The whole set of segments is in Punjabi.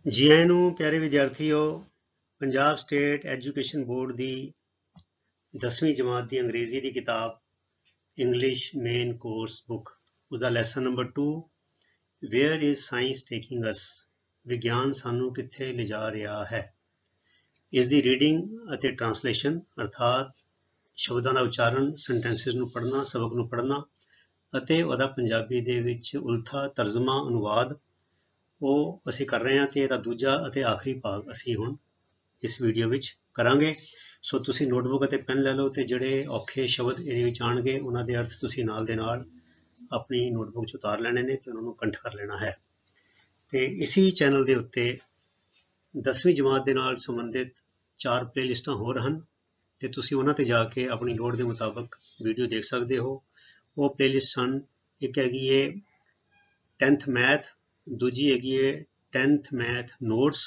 ਜੀ ਆਇਆਂ ਨੂੰ ਪਿਆਰੇ ਵਿਦਿਆਰਥੀਓ। ਪੰਜਾਬ ਸਟੇਟ ਐਜੂਕੇਸ਼ਨ ਬੋਰਡ ਦੀ 10ਵੀਂ ਜਮਾਤ ਦੀ ਅੰਗਰੇਜ਼ੀ ਦੀ ਕਿਤਾਬ ਇੰਗਲਿਸ਼ ਮੇਨ ਕੋਰਸ ਬੁੱਕ ਉਸਦਾ lesson number 2 where is science taking us, ਵਿਗਿਆਨ ਸਾਨੂੰ ਕਿੱਥੇ ਲਿਜਾ ਰਿਹਾ ਹੈ। ਇਸ ਦੀ ਰੀਡਿੰਗ ਅਤੇ ਟਰਾਂਸਲੇਸ਼ਨ ਅਰਥਾਤ ਸ਼ਬਦਾਂ ਦਾ ਉਚਾਰਨ, ਸੈਂਟੈਂਸਿਸ ਨੂੰ ਪੜ੍ਹਨਾ, ਸਬਕ ਨੂੰ ਪੜ੍ਹਨਾ ਅਤੇ ਉਹਦਾ ਪੰਜਾਬੀ ਦੇ ਵਿੱਚ ਉਲਥਾ ਤਰਜਮਾ ਅਨੁਵਾਦ ਉਹ ਅਸੀਂ ਕਰ ਰਹੇ ਹਾਂ ਤੇ ਇਹਦਾ ਦੂਜਾ ਅਤੇ ਆਖਰੀ ਭਾਗ ਅਸੀਂ ਹੁਣ ਇਸ ਵੀਡੀਓ ਵਿੱਚ ਕਰਾਂਗੇ। ਸੋ ਤੁਸੀਂ ਨੋਟਬੁੱਕ ਅਤੇ ਪੈਨ ਲੈ ਲਓ ਤੇ ਜਿਹੜੇ ਔਖੇ ਸ਼ਬਦ ਇਹਦੇ ਵਿੱਚ ਆਉਣਗੇ ਉਹਨਾਂ ਦੇ ਅਰਥ ਤੁਸੀਂ ਨਾਲ ਦੇ ਨਾਲ ਆਪਣੀ ਨੋਟਬੁੱਕ 'ਚ ਉਤਾਰ ਲੈਣੇ ਨੇ ਤੇ ਉਹਨਾਂ ਨੂੰ ਕੰਠ ਕਰ ਲੈਣਾ ਹੈ। ਤੇ ਇਸੀ ਚੈਨਲ ਦੇ ਉੱਤੇ 10ਵੀਂ ਜਮਾਤ ਦੇ ਨਾਲ ਸੰਬੰਧਿਤ 4 ਪਲੇਲਿਸਟਾਂ ਹੋਰ ਹਨ ਤੇ ਤੁਸੀਂ ਉਹਨਾਂ ਤੇ ਜਾ ਕੇ ਆਪਣੀ ਲੋੜ ਦੇ ਮੁਤਾਬਕ ਵੀਡੀਓ ਦੇਖ ਸਕਦੇ ਹੋ। ਉਹ ਪਲੇਲਿਸਟ ਹਨ, ਇੱਕ ਹੈਗੀ ਹੈ 10th ਮੈਥ, ਦੂਜੀ ਹੈਗੀ ਹੈ 10th ਮੈਥ ਨੋਟਸ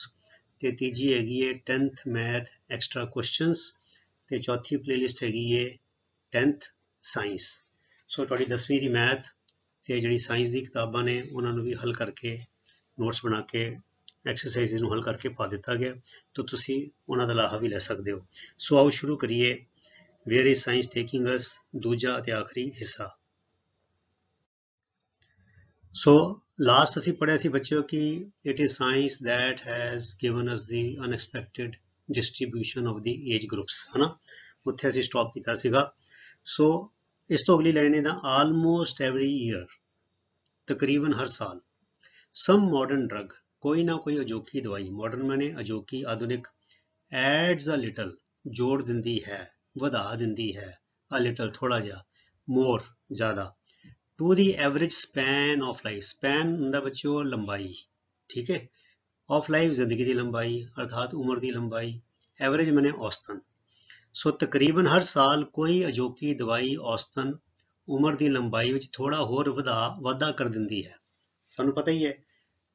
ਤੇ ਤੀਜੀ ਹੈਗੀ ਹੈ 10th ਮੈਥ ਐਕਸਟਰਾ ਕੁਐਸਚਨਸ ਤੇ ਚੌਥੀ ਪਲੇਲਿਸਟ ਹੈਗੀ ਹੈ 10th ਸਾਇੰਸ। ਸੋ ਤੁਹਾਡੀ 10ਵੀਂ ਦੀ ਮੈਥ ਤੇ ਜਿਹੜੀ ਸਾਇੰਸ ਦੀ ਕਿਤਾਬਾਂ ਨੇ ਉਹਨਾਂ ਨੂੰ ਵੀ ਹੱਲ ਕਰਕੇ ਨੋਟਸ ਬਣਾ ਕੇ ਐਕਸਰਸਾਈਜ਼ ਨੂੰ ਹੱਲ ਕਰਕੇ ਪਾ ਦਿੱਤਾ ਗਿਆ ਤਾਂ ਤੁਸੀਂ ਉਹਨਾਂ ਦਾ ਲਾਹਾ ਵੀ ਲੈ ਸਕਦੇ ਹੋ। ਸੋ ਆਓ ਸ਼ੁਰੂ ਕਰੀਏ ਵੇਅਰ ਇਜ਼ ਸਾਇੰਸ ਟੇਕਿੰਗ ਅਸ, ਦੂਜਾ ਅਤੇ ਆਖਰੀ ਹਿੱਸਾ। ਸੋ ਲਾਸਟ ਅਸੀਂ ਪੜ੍ਹਿਆ ਸੀ ਬੱਚਿਓ ਕਿ it is science that has given us the unexpected distribution of the age groups, ਹੈ ਨਾ, ਉੱਥੇ ਅਸੀਂ ਸਟਾਪ ਕੀਤਾ ਸੀਗਾ। ਸੋ ਇਸ ਤੋਂ ਅਗਲੀ ਲਾਈਨ ਇਹਦਾ ਆਲਮੋਸਟ ਐਵਰੀ ਈਅਰ, ਤਕਰੀਬਨ ਹਰ ਸਾਲ, ਸਮ ਮਾਡਰਨ ਡਰਗ, ਕੋਈ ਨਾ ਕੋਈ ਅਜੋਕੀ ਦਵਾਈ, ਮਾਡਰਨ ਮਾਨੇ ਅਜੋਕੀ, ਆਧੁਨਿਕ, ਐਡਜ਼ ਅ ਲਿਟਲ, ਜੋੜ ਦਿੰਦੀ ਹੈ, ਵਧਾ ਦਿੰਦੀ ਹੈ, ਅ ਲਿਟਲ ਥੋੜਾ ਜਿਹਾ, ਮੋਰ ਜ਼ਿਆਦਾ, to the average span of life, span ਹੁੰਦਾ ਬੱਚਿਓ ਲੰਬਾਈ, ਠੀਕ ਹੈ, ਆਫ ਲਾਈਫ ਜ਼ਿੰਦਗੀ ਦੀ ਲੰਬਾਈ ਅਰਥਾਤ ਉਮਰ ਦੀ ਲੰਬਾਈ, ਐਵਰੇਜ ਮਨੇ ਔਸਤਨ। ਸੋ ਤਕਰੀਬਨ ਹਰ ਸਾਲ ਕੋਈ ਅਜੋਕੀ ਦਵਾਈ ਔਸਤਨ ਉਮਰ ਦੀ ਲੰਬਾਈ ਵਿੱਚ ਥੋੜਾ ਹੋਰ ਵਾਧਾ ਕਰ ਦਿੰਦੀ ਹੈ। ਸਾਨੂੰ ਪਤਾ ਹੀ ਹੈ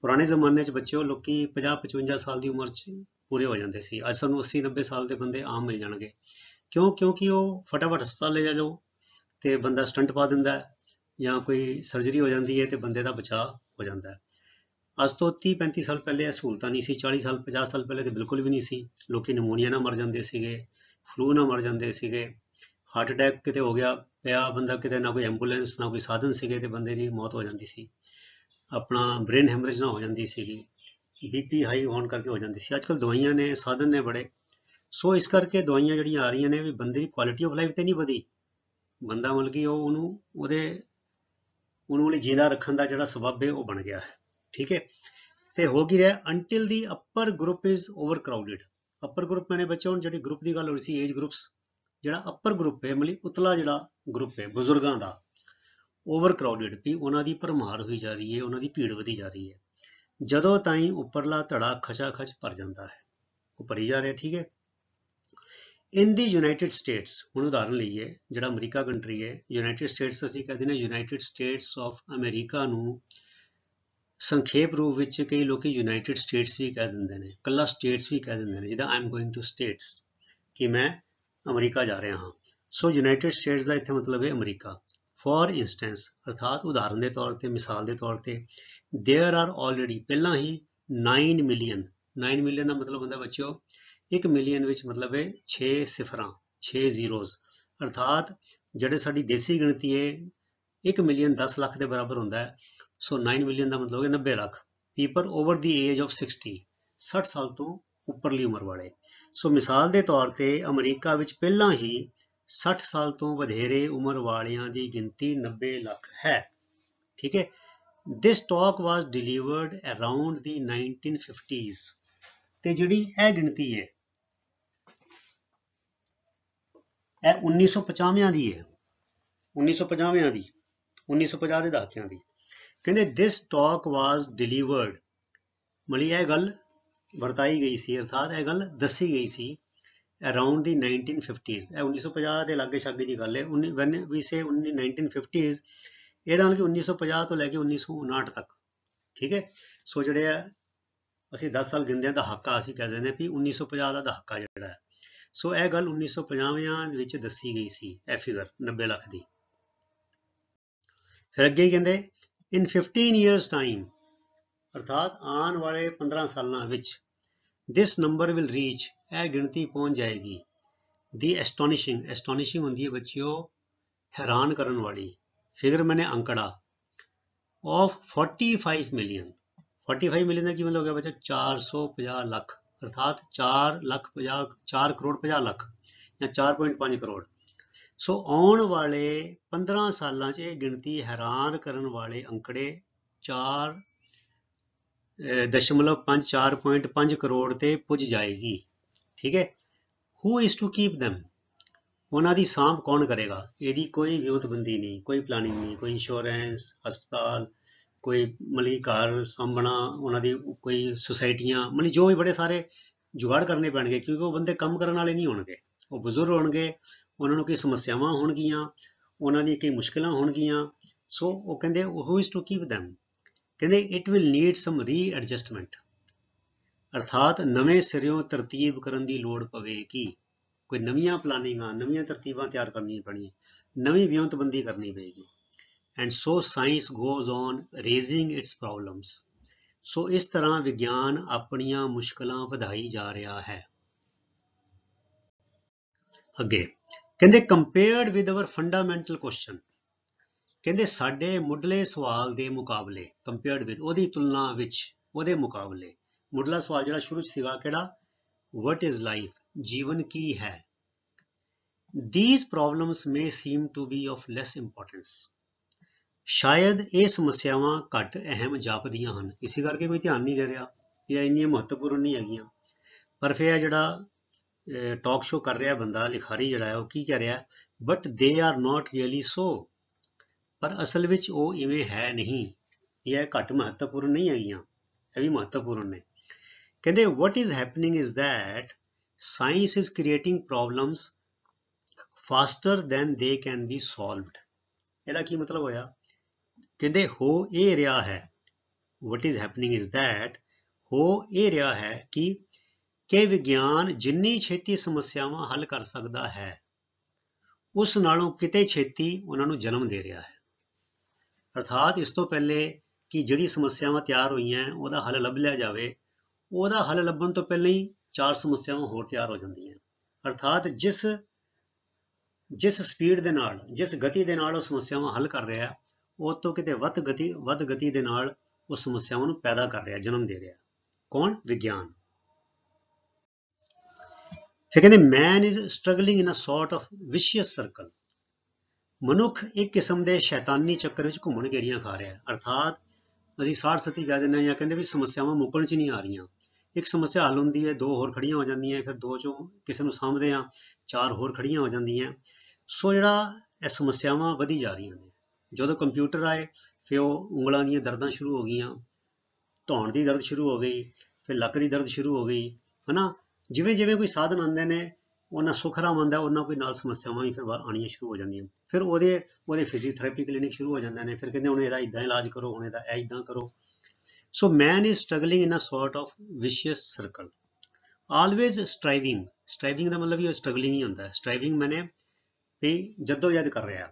ਪੁਰਾਣੇ ਜ਼ਮਾਨੇ 'ਚ ਬੱਚਿਓ ਲੋਕੀ 50-55 ਸਾਲ ਦੀ ਉਮਰ 'ਚ ਪੂਰੇ ਹੋ ਜਾਂਦੇ ਸੀ। ਅੱਜ ਸਾਨੂੰ 80-90 ਸਾਲ ਦੇ ਬੰਦੇ ਆਮ ਮਿਲ ਜਾਣਗੇ। ਕਿਉਂਕਿ ਉਹ ਫਟਾਫਟ ਹਸਪਤਾਲ ਲੈ ਜਾਓ ਤੇ ਬੰਦਾ ਸਟੰਟ ਪਾ ਦਿੰਦਾ ਹੈ ਜਾਂ ਕੋਈ ਸਰਜਰੀ ਹੋ ਜਾਂਦੀ ਹੈ ਤੇ ਬੰਦੇ ਦਾ ਬਚਾਅ ਹੋ ਜਾਂਦਾ ਹੈ। ਅੱਜ ਤੋਂ 30-35 ਸਾਲ ਪਹਿਲੇ ਇਹ ਸਹੂਲਤਾਂ ਨਹੀਂ ਸੀ। 40 ਸਾਲ 50 ਸਾਲ ਪਹਿਲੇ ਤੇ ਬਿਲਕੁਲ ਵੀ ਨਹੀਂ ਸੀ। ਲੋਕੀ ਨਮੂਨੀਆ ਨਾਲ ਮਰ ਜਾਂਦੇ ਸੀਗੇ, ਫਲੂ ਨਾਲ ਮਰ ਜਾਂਦੇ ਸੀਗੇ, ਹਾਰਟ ਅਟੈਕ ਕਿਤੇ ਹੋ ਗਿਆ ਪਿਆ ਬੰਦਾ ਕਿਤੇ, ਨਾ ਕੋਈ ਐਂਬੂਲੈਂਸ ਨਾ ਕੋਈ ਸਾਧਨ ਸੀਗੇ ਤੇ ਬੰਦੇ ਦੀ ਮੌਤ ਹੋ ਜਾਂਦੀ ਸੀ। ਆਪਣਾ ਬ੍ਰੇਨ ਹੈਮਰੇਜ ਨਾ ਹੋ ਜਾਂਦੀ ਸੀਗੀ, BP ਹਾਈ ਹੋਣ ਕਰਕੇ ਹੋ ਜਾਂਦੀ ਸੀ। ਅੱਜ ਕੱਲ੍ਹ ਦਵਾਈਆਂ ਨੇ, ਸਾਧਨ ਨੇ ਬੜੇ। ਸੋ ਇਸ ਕਰਕੇ ਦਵਾਈਆਂ ਜਿਹੜੀਆਂ ਆ ਰਹੀਆਂ ਨੇ ਵੀ ਬੰਦੇ ਦੀ ਕੁਆਲਿਟੀ ਆਫ ਲਾਈਫ ਤੇ ਨਹੀਂ ਵਧੀ, ਬੰਦਾ ਮਤਲਬ ਕਿ ਉਹਨੂੰ ਲਈ ਜਿੰਦਾ ਰੱਖਣ ਦਾ ਜਿਹੜਾ ਸਬੱਬ ਹੈ ਉਹ ਬਣ ਗਿਆ ਹੈ, ਠੀਕ ਹੈ। ਤੇ ਹੋ ਕੀ ਰਿਹਾ, until the upper group is overcrowded. Upper group ਮੈਨੇ ਬੱਚੇ ਹੁਣ ਜਿਹੜੀ ਗਰੁੱਪ ਦੀ ਗੱਲ ਹੋ ਰਹੀ ਸੀ ਏਜ ਗਰੁੱਪਸ, ਜਿਹੜਾ ਅਪਰ ਗਰੁੱਪ ਹੈ ਮਤਲਬ ਉਤਲਾ ਜਿਹੜਾ ਗਰੁੱਪ ਹੈ ਬਜ਼ੁਰਗਾਂ ਦਾ, ਓਵਰ ਕਰਾਊਡਡ ਵੀ ਉਹਨਾਂ ਦੀ ਭਰਮਾਰ ਹੋਈ ਜਾ ਰਹੀ ਹੈ, ਉਹਨਾਂ ਦੀ ਭੀੜ ਵਧੀ ਜਾ ਰਹੀ ਹੈ। ਜਦੋਂ ਤਾਈਂ ਉੱਪਰਲਾ ਧੜਾ ਖਚਾ ਖਚ ਭਰ ਜਾਂਦਾ ਹੈ, ਉਹ ਭਰੀ ਜਾ ਰਿਹਾ, ਠੀਕ ਹੈ। ਇਨ ਦੀ ਯੂਨਾਈਟਿਡ ਸਟੇਟਸ, ਹੁਣ ਉਦਾਹਰਨ ਲਈਏ ਜਿਹੜਾ ਅਮਰੀਕਾ ਕੰਟਰੀ ਹੈ, ਯੂਨਾਈਟਿਡ ਸਟੇਟਸ ਅਸੀਂ ਕਹਿੰਦੇ ਨੇ, ਯੂਨਾਈਟਿਡ ਸਟੇਟਸ ਆਫ ਅਮਰੀਕਾ ਨੂੰ ਸੰਖੇਪ ਰੂਪ ਵਿੱਚ ਕਈ ਲੋਕੀ ਯੂਨਾਈਟਿਡ ਸਟੇਟਸ ਵੀ ਕਹਿ ਦਿੰਦੇ ਨੇ, ਕੱਲਾ ਸਟੇਟਸ ਵੀ ਕਹਿ ਦਿੰਦੇ ਨੇ, ਜਿੱਦਾਂ I am going to states, ਕਿ ਮੈਂ ਅਮਰੀਕਾ ਜਾ ਰਿਹਾ ਹਾਂ। ਸੋ ਯੂਨਾਈਟਿਡ ਸਟੇਟਸ ਦਾ ਇੱਥੇ ਮਤਲਬ ਹੈ ਅਮਰੀਕਾ। ਫॉर ਇੰਸਟੈਂਸ ਅਰਥਾਤ ਉਦਾਹਰਨ ਦੇ ਤੌਰ ਤੇ, ਮਿਸਾਲ ਦੇ ਤੌਰ ਤੇ, ਦੇਅਰ ਆਰ ਆਲਰੇਡੀ, ਪਹਿਲਾਂ ਹੀ 9 ਮਿਲੀਅਨ, 9 ਮਿਲੀਅਨ ਦਾ ਮਤਲਬ ਹੁੰਦਾ ਬੱਚਿਓ 1 ਮਿਲੀਅਨ ਵਿੱਚ ਮਤਲਬ ਹੈ 6 ਸਿਫਰਾਂ, 6 ਜ਼ੀਰੋਜ਼, ਅਰਥਾਤ ਜਿਹੜੇ ਸਾਡੀ ਦੇਸੀ ਗਿਣਤੀ ਹੈ 1 ਮਿਲੀਅਨ 10 ਲੱਖ ਦੇ ਬਰਾਬਰ ਹੁੰਦਾ ਹੈ। ਸੋ 9 ਮਿਲੀਅਨ ਦਾ ਮਤਲਬ ਹੈ 90 lakh people over the age of 60, 60 ਸਾਲ ਤੋਂ ਉੱਪਰਲੀ ਉਮਰ ਵਾਲੇ। ਸੋ ਮਿਸਾਲ ਦੇ ਤੌਰ ਤੇ ਅਮਰੀਕਾ ਵਿੱਚ ਪਹਿਲਾਂ ਹੀ 60 ਸਾਲ ਤੋਂ ਵਧੇਰੇ ਉਮਰ ਵਾਲਿਆਂ ਦੀ ਗਿਣਤੀ 90 ਲੱਖ ਹੈ, ਠੀਕ ਹੈ। ਦਿਸ ਟਾਕ ਵਾਜ਼ ਡਿਲੀਵਰਡ ਅਰਾਊਂਡ ਦੀ 1950s, ਤੇ ਜਿਹੜੀ ਇਹ ਗਿਣਤੀ ਹੈ ਇਹ 1950 ਦੀ ਹੈ, 1950 ਦੀ, 1950 ਦੇ ਦਹਾਕਿਆਂ ਦੀ। ਕਹਿੰਦੇ ਦਿਸ ਟਾਕ ਵਾਜ਼ ਡਿਲੀਵਰਡ, ਮਤਲਬ ਇਹ ਗੱਲ ਵਰਤਾਈ ਗਈ ਸੀ, ਅਰਥਾਤ ਇਹ ਗੱਲ ਦੱਸੀ ਗਈ ਸੀ ਅਰਾਊਂਡ ਦੀ 1950s, ਇਹ 1950 ਦੇ ਲਾਗੇ ਛਾਗੇ ਦੀ ਗੱਲ ਹੈ। ਵੈਨ ਵੀ ਸੇ 1950s, ਇਹਦਾ ਮਤਲਬ ਕਿ 1950 ਤੋਂ ਲੈ ਕੇ 1959 ਤੱਕ, ਠੀਕ ਹੈ। ਸੋ ਜਿਹੜੇ ਆ ਅਸੀਂ 10 ਸਾਲ ਗਿਣਦੇ ਹਾਂ ਦਹਾਕਾ, ਅਸੀਂ ਕਹਿ ਦਿੰਦੇ ਵੀ 1950 ਦਾ ਦਹਾਕਾ ਜਿਹੜਾ ਹੈ। ਸੋ ਇਹ ਗੱਲ 1950 ਵਿੱਚ ਦੱਸੀ ਗਈ ਸੀ, ਇਹ ਫਿਗਰ 90 ਲੱਖ ਦੀ। ਫਿਰ ਅੱਗੇ ਕਹਿੰਦੇ ਇਨ 15 years time, अर्थात आने वाले 15 सालों which this number will reach, यह गिनती पहुंच जाएगी, दी एस्टोनिशिंग होंदी है बच्चों हैरान करने वाली, फिगर मैंने अंकड़ा, ऑफ 45 मिलियन। 45 मिलियन का की मतलब हो गया बच्चा 450 लाख, अर्थात 4 करोड़ 50 लाख या 4.5 करोड़। सो आने वाले 15 सालों च यह गिनती हैरान करने वाले अंकड़े 4.5 करोड़ ते पुज जाएगी। ठीक है। Who is to keep them, उन्होंने सांभ कौन करेगा, यदि कोई विउतबंदी नहीं, कोई प्लानिंग नहीं, कोई इंश्योरेंस हस्पताल, कोई मतलब घर सांभना, उन्होंने कोई सोसाइटियां, मतलब जो भी बड़े सारे जुगाड़ करने पैणगे, क्योंकि वो बंदे कम करने वाले नहीं होणगे, वो बजुर्ग होणगे, उन्होंने कोई समस्यावां होणगियां, उन्होंने कई मुश्किलां होणगियां। सो वो कहंदे who is to keep them, कहंदे it will need some readjustment, अर्थात नवें सिरों तरतीब करन दी लोड़ पवेगी, कोई नवीं प्लानिंगां नवीं तरतीबां तैयार करनी पैणियां, नवीं विउंतबंदी करनी पेगी। And so science goes on raising its problems, so इस तरह विज्ञान अपनियां मुश्किलां वधाई जा रहा है। अगे कहंदे compared with our fundamental question, कहंदे साडे मुढ़ले सवाल दे मुकाबले, कंपेयर्ड विद ओदी तुलना विच, ओदे मुकाबले, मुढ़ला सवाल जिहड़ा शुरू च सीगा किहड़ा, व्हाट इज लाइफ, जीवन की है, these problems may seem to be of less importance, शायद ये समस्यावां घट अहम जापदियां हन, इसी करके कोई ध्यान नहीं दे रहा या इन्नियां महत्वपूर्ण नहीं हैगियां। पर फिर जिहड़ा टॉक शो कर रहा बंदा लिखारी जिहड़ा है वो की कह रहा, but they are not really so, पर असल विच वो इवें है नहीं, यह घट महत्वपूर्ण नहीं हैगियां, यह भी महत्वपूर्ण ने। कहंदे what is happening is that science is creating problems faster than they can be solved. ਇਹਦਾ ਕੀ ਮਤਲਬ ਹੋਇਆ, ਕਹਿੰਦੇ ਹੋ ਇਹ ਰਿਹਾ ਹੈ, what is happening is that ਹੋ ਇਹ ਰਿਹਾ ਹੈ ਕਿ ਵਿਗਿਆਨ ਜਿੰਨੀ ਛੇਤੀ ਸਮੱਸਿਆਵਾਂ ਹੱਲ ਕਰ ਸਕਦਾ ਹੈ ਉਸ ਨਾਲੋਂ ਕਿਤੇ ਛੇਤੀ ਉਹਨਾਂ ਨੂੰ ਜਨਮ ਦੇ ਰਿਹਾ ਹੈ। ਅਰਥਾਤ ਇਸ ਤੋਂ ਪਹਿਲੇ ਕਿ ਜਿਹੜੀ ਸਮੱਸਿਆਵਾਂ ਤਿਆਰ ਹੋਈਆਂ ਉਹਦਾ ਹੱਲ ਲੱਭ ਲਿਆ ਜਾਵੇ, ਉਹਦਾ ਹੱਲ ਲੱਭਣ ਤੋਂ ਪਹਿਲਾਂ ਹੀ 4 ਸਮੱਸਿਆਵਾਂ ਹੋਰ ਤਿਆਰ ਹੋ ਜਾਂਦੀਆਂ। ਅਰਥਾਤ ਜਿਸ ਸਪੀਡ ਦੇ ਨਾਲ, ਜਿਸ ਗਤੀ ਦੇ ਨਾਲ ਉਹ ਸਮੱਸਿਆਵਾਂ ਹੱਲ ਕਰ ਰਿਹਾ, ਉਹ ਤੋਂ ਕਿਤੇ ਵੱਧ ਗਤੀ ਦੇ ਨਾਲ ਉਹ ਸਮੱਸਿਆਵਾਂ ਨੂੰ ਪੈਦਾ ਕਰ ਰਿਹਾ, ਜਨਮ ਦੇ ਰਿਹਾ। ਕੌਣ? ਵਿਗਿਆਨ। ਫਿਰ ਕਹਿੰਦੇ man is struggling in a sort of vicious circle, ਮਨੁੱਖ ਇੱਕ ਕਿਸਮ ਦੇ ਸ਼ੈਤਾਨੀ ਚੱਕਰ ਵਿੱਚ ਘੁੰਮਣ ਘੇਰੀਆਂ ਖਾ ਰਿਹਾ। ਅਰਥਾਤ ਅਸੀਂ 60-70 ਕਹਿ ਦਿੰਦੇ ਜਾਂ ਕਹਿੰਦੇ ਵੀ ਸਮੱਸਿਆਵਾਂ ਮੁੱਕਣ 'ਚ ਨਹੀਂ ਆ ਰਹੀਆਂ, ਇੱਕ ਸਮੱਸਿਆ ਹੱਲ ਹੁੰਦੀ ਹੈ, 2 ਹੋਰ ਖੜੀਆਂ ਹੋ ਜਾਂਦੀਆਂ, ਫਿਰ 2 ਚੋਂ ਕਿਸੇ ਨੂੰ ਸਾਂਭਦੇ ਹਾਂ, 4 ਹੋਰ ਖੜੀਆਂ ਹੋ ਜਾਂਦੀਆਂ। ਸੋ ਜਿਹੜਾ ਇਹ ਸਮੱਸਿਆਵਾਂ ਵਧੀ ਜਾ ਰਹੀਆਂ ਨੇ। ਜਦੋਂ ਕੰਪਿਊਟਰ ਆਏ ਫਿਰ ਉਹ ਉਂਗਲਾਂ ਦੀਆਂ ਦਰਦਾਂ ਸ਼ੁਰੂ ਹੋ ਗਈਆਂ, ਧੌਣ ਦੀ ਦਰਦ ਸ਼ੁਰੂ ਹੋ ਗਈ, ਫਿਰ ਲੱਕ ਦੀ ਦਰਦ ਸ਼ੁਰੂ ਹੋ ਗਈ, ਹਨਾ। ਜਿਵੇਂ ਜਿਵੇਂ ਕੋਈ ਸਾਧਨ ਆਉਂਦੇ ਨੇ ਉਹਨਾਂ ਸੁੱਖ ਆਰਾਮ ਆਉਂਦਾ, ਉਹਨਾਂ ਕੋਈ ਨਾਲ ਸਮੱਸਿਆਵਾਂ ਵੀ ਫਿਰ ਆਉਣੀਆਂ ਸ਼ੁਰੂ ਹੋ ਜਾਂਦੀਆਂ। ਫਿਰ ਉਹਦੇ ਫਿਜ਼ੀਓਥੈਰੇਪੀ ਕਲੀਨਿਕ ਸ਼ੁਰੂ ਹੋ ਜਾਂਦੇ ਨੇ, ਫਿਰ ਕਹਿੰਦੇ ਹੁਣ ਇਹਦਾ ਇੱਦਾਂ ਇਲਾਜ ਕਰੋ, ਹੁਣ ਇਹਦਾ ਇਹ ਇੱਦਾਂ ਕਰੋ। So man is struggling in a sort of vicious circle, always striving ਦਾ ਮਤਲਬ ਵੀ ਸਟਰਗਲਿੰਗ ਹੀ ਹੁੰਦਾ। ਸਟਰਾਈਵਿੰਗ ਮੈਨੇ ਵੀ ਜਦੋਜਹਿਦ ਕਰ ਰਿਹਾ,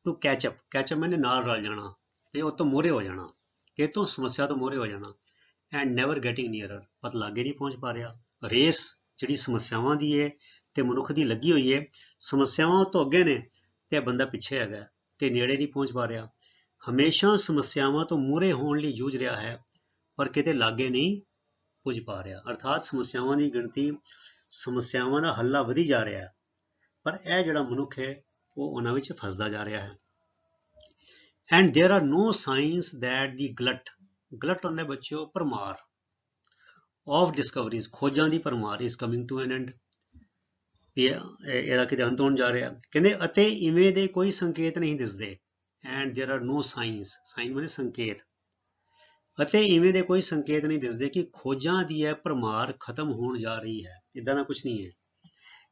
ਟੂ ਕੈਚਅਪ ਮੈਨੇ ਨਾਲ ਰਲ ਜਾਣਾ, ਵੀ ਉਹ ਤੋਂ ਮੋਹਰੇ ਹੋ ਜਾਣਾ, ਕਿ ਤੋਂ ਸਮੱਸਿਆ ਤੋਂ ਮੋਹਰੇ ਹੋ ਜਾਣਾ। ਐਂਡ ਨੈਵਰ ਗੈਟਿੰਗ ਨੀਅਰਰ, ਪਰ ਲਾਗੇ ਨਹੀਂ ਪਹੁੰਚ ਪਾ ਰਿਹਾ। ਰੇਸ ਜਿਹੜੀ ਸਮੱਸਿਆਵਾਂ ਦੀ ਹੈ ਤੇ ਮਨੁੱਖ ਦੀ ਲੱਗੀ ਹੋਈ ਹੈ, ਸਮੱਸਿਆਵਾਂ ਤੋਂ ਅੱਗੇ ਨੇ ਤੇ ਬੰਦਾ ਪਿੱਛੇ ਹੈਗਾ ਤੇ ਨੇੜੇ ਨਹੀਂ ਪਹੁੰਚ ਪਾ ਰਿਹਾ। ਹਮੇਸ਼ਾ ਸਮੱਸਿਆਵਾਂ ਤੋਂ ਮੂਹਰੇ ਹੋਣ ਲਈ ਜੂਝ ਰਿਹਾ ਹੈ, ਪਰ ਕਿਤੇ ਲਾਗੇ ਨਹੀਂ ਪੁੱਜ ਪਾ ਰਿਹਾ। ਅਰਥਾਤ ਸਮੱਸਿਆਵਾਂ ਦੀ ਗਿਣਤੀ, ਸਮੱਸਿਆਵਾਂ ਦਾ ਹੱਲਾ ਵਧੀ ਜਾ ਰਿਹਾ ਹੈ, ਪਰ ਇਹ ਜਿਹੜਾ ਮਨੁੱਖ ਹੈ ਉਹ ਉਹਨਾਂ ਵਿੱਚ ਫਸਦਾ ਜਾ ਰਿਹਾ ਹੈ। And there are no signs that the glut ਹੁੰਦਾ ਬੱਚਿਓ ਭਰਮਾਰ, ਆਫ ਡਿਸਕਵਰੀਜ਼, ਖੋਜਾਂ ਦੀ ਭਰਮਾਰ is coming to an end, ਇਹਦਾ ਕਿਤੇ ਅੰਤ ਹੋਣ ਜਾ ਰਿਹਾ। ਕਹਿੰਦੇ ਅਤੇ ਇਵੇਂ ਦੇ ਕੋਈ ਸੰਕੇਤ ਨਹੀਂ ਦਿਸਦੇ। And there are no signs, sign ਮਨੇ ਸੰਕੇਤ, ਅਤੇ ਇਵੇਂ ਦੇ ਕੋਈ ਸੰਕੇਤ ਨਹੀਂ ਦਿਸਦੇ ਕਿ ਖੋਜਾਂ ਦੀ ਇਹ ਭਰਮਾਰ ਖਤਮ ਹੋਣ ਜਾ ਰਹੀ ਹੈ। ਇੱਦਾਂ ਦਾ ਕੁਝ ਨਹੀਂ ਹੈ।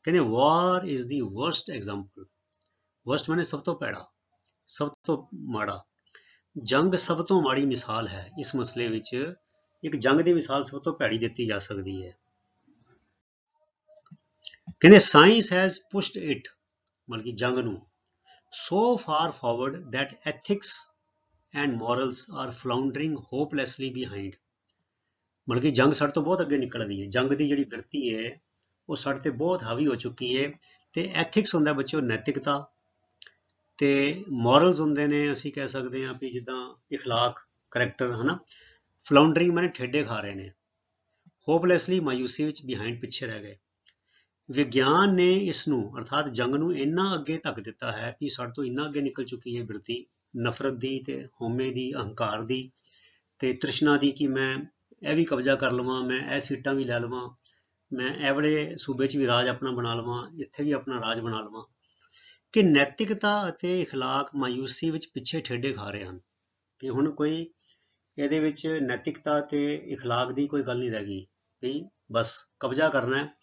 ਕਹਿੰਦੇ war is the worst example, worst ਮਨੇ ਸਭ ਤੋਂ ਭੈੜਾ, ਸਭ ਤੋਂ ਮਾੜਾ। ਜੰਗ ਸਭ ਤੋਂ ਮਾੜੀ ਮਿਸਾਲ ਹੈ। ਇਸ ਮਸਲੇ ਵਿੱਚ ਇੱਕ ਜੰਗ ਦੀ ਮਿਸਾਲ ਸਭ ਤੋਂ ਭੈੜੀ ਦਿੱਤੀ ਜਾ ਸਕਦੀ ਹੈ। ਕਹਿੰਦੇ ਸਾਇੰਸ ਹੈਜ਼ ਪੁਸ਼ਡ ਇਟ, ਮਤਲਬ ਕਿ ਜੰਗ ਨੂੰ, so far forward that ethics and morals are floundering hopelessly behind. मतलब कि जंग ਸਾਡੇ ਤੋਂ ਬਹੁਤ ਅੱਗੇ ਨਿਕਲ ਗਈ ਹੈ। ਜੰਗ ਦੀ ਜਿਹੜੀ ਬਿਰਤੀ ਹੈ ਉਹ ਸਾਡੇ ਤੇ ਬਹੁਤ ਹਾਵੀ ਹੋ ਚੁੱਕੀ ਹੈ। ਤੇ ਐਥਿਕਸ ਹੁੰਦਾ ਬੱਚਿਓ ਨੈਤਿਕਤਾ, ਤੇ ਮੋਰਲਸ ਹੁੰਦੇ ਨੇ, ਅਸੀਂ ਕਹਿ ਸਕਦੇ ਹਾਂ ਵੀ ਜਿੱਦਾਂ ਇਖਲਾਕ, ਕਰੈਕਟਰ, ਹਨਾ। ਫਲਾਉਂਡਰਿੰਗ ਮਾਨੇ ਠੇਡੇ ਖਾ ਰਹੇ ਨੇ, ਹੋਪਲੈਸਲੀ ਮਾਯੂਸੀ ਵਿੱਚ ਬਿਹਾਈਂਡ, ਪਿੱਛੇ ਰਹਿ ਗਏ। ਵਿਗਿਆਨ ਨੇ ਇਸ ਨੂੰ ਅਰਥਾਤ ਜੰਗ ਨੂੰ ਇੰਨਾ ਅੱਗੇ ਧੱਕ ਦਿੱਤਾ ਹੈ ਕਿ ਸਾਡੇ ਤੋਂ ਇੰਨਾ ਅੱਗੇ ਨਿਕਲ ਚੁੱਕੀ ਹੈ ਬਿਰਤੀ ਨਫ਼ਰਤ ਦੀ ਤੇ ਹਉਮੈ ਦੀ, ਅਹੰਕਾਰ ਦੀ ਤੇ ਤ੍ਰਿਸ਼ਨਾ ਦੀ, ਕਿ ਮੈਂ ਇਹ ਵੀ ਕਬਜ਼ਾ ਕਰ ਲਵਾਂ, ਮੈਂ ਇਹ ਸੀਟਾਂ ਵੀ ਲੈ ਲਵਾਂ, ਮੈਂ ਇਹ ਵਾਲੇ ਸੂਬੇ 'ਚ ਵੀ ਰਾਜ ਆਪਣਾ ਬਣਾ ਲਵਾਂ, ਇੱਥੇ ਵੀ ਆਪਣਾ ਰਾਜ ਬਣਾ ਲਵਾਂ, ਕਿ ਨੈਤਿਕਤਾ ਅਤੇ ਇਖਲਾਕ ਮਾਯੂਸੀ ਵਿੱਚ ਪਿੱਛੇ ਠੇਡੇ ਖਾ ਰਹੇ ਹਨ। ਕਿ ਹੁਣ ਕੋਈ ਇਹਦੇ ਵਿੱਚ ਨੈਤਿਕਤਾ ਤੇ ਇਖਲਾਕ ਦੀ ਕੋਈ ਗੱਲ ਨਹੀਂ ਰਹਿ ਗਈ ਵੀ ਬਸ ਕਬਜ਼ਾ ਕਰਨਾ ਹੈ,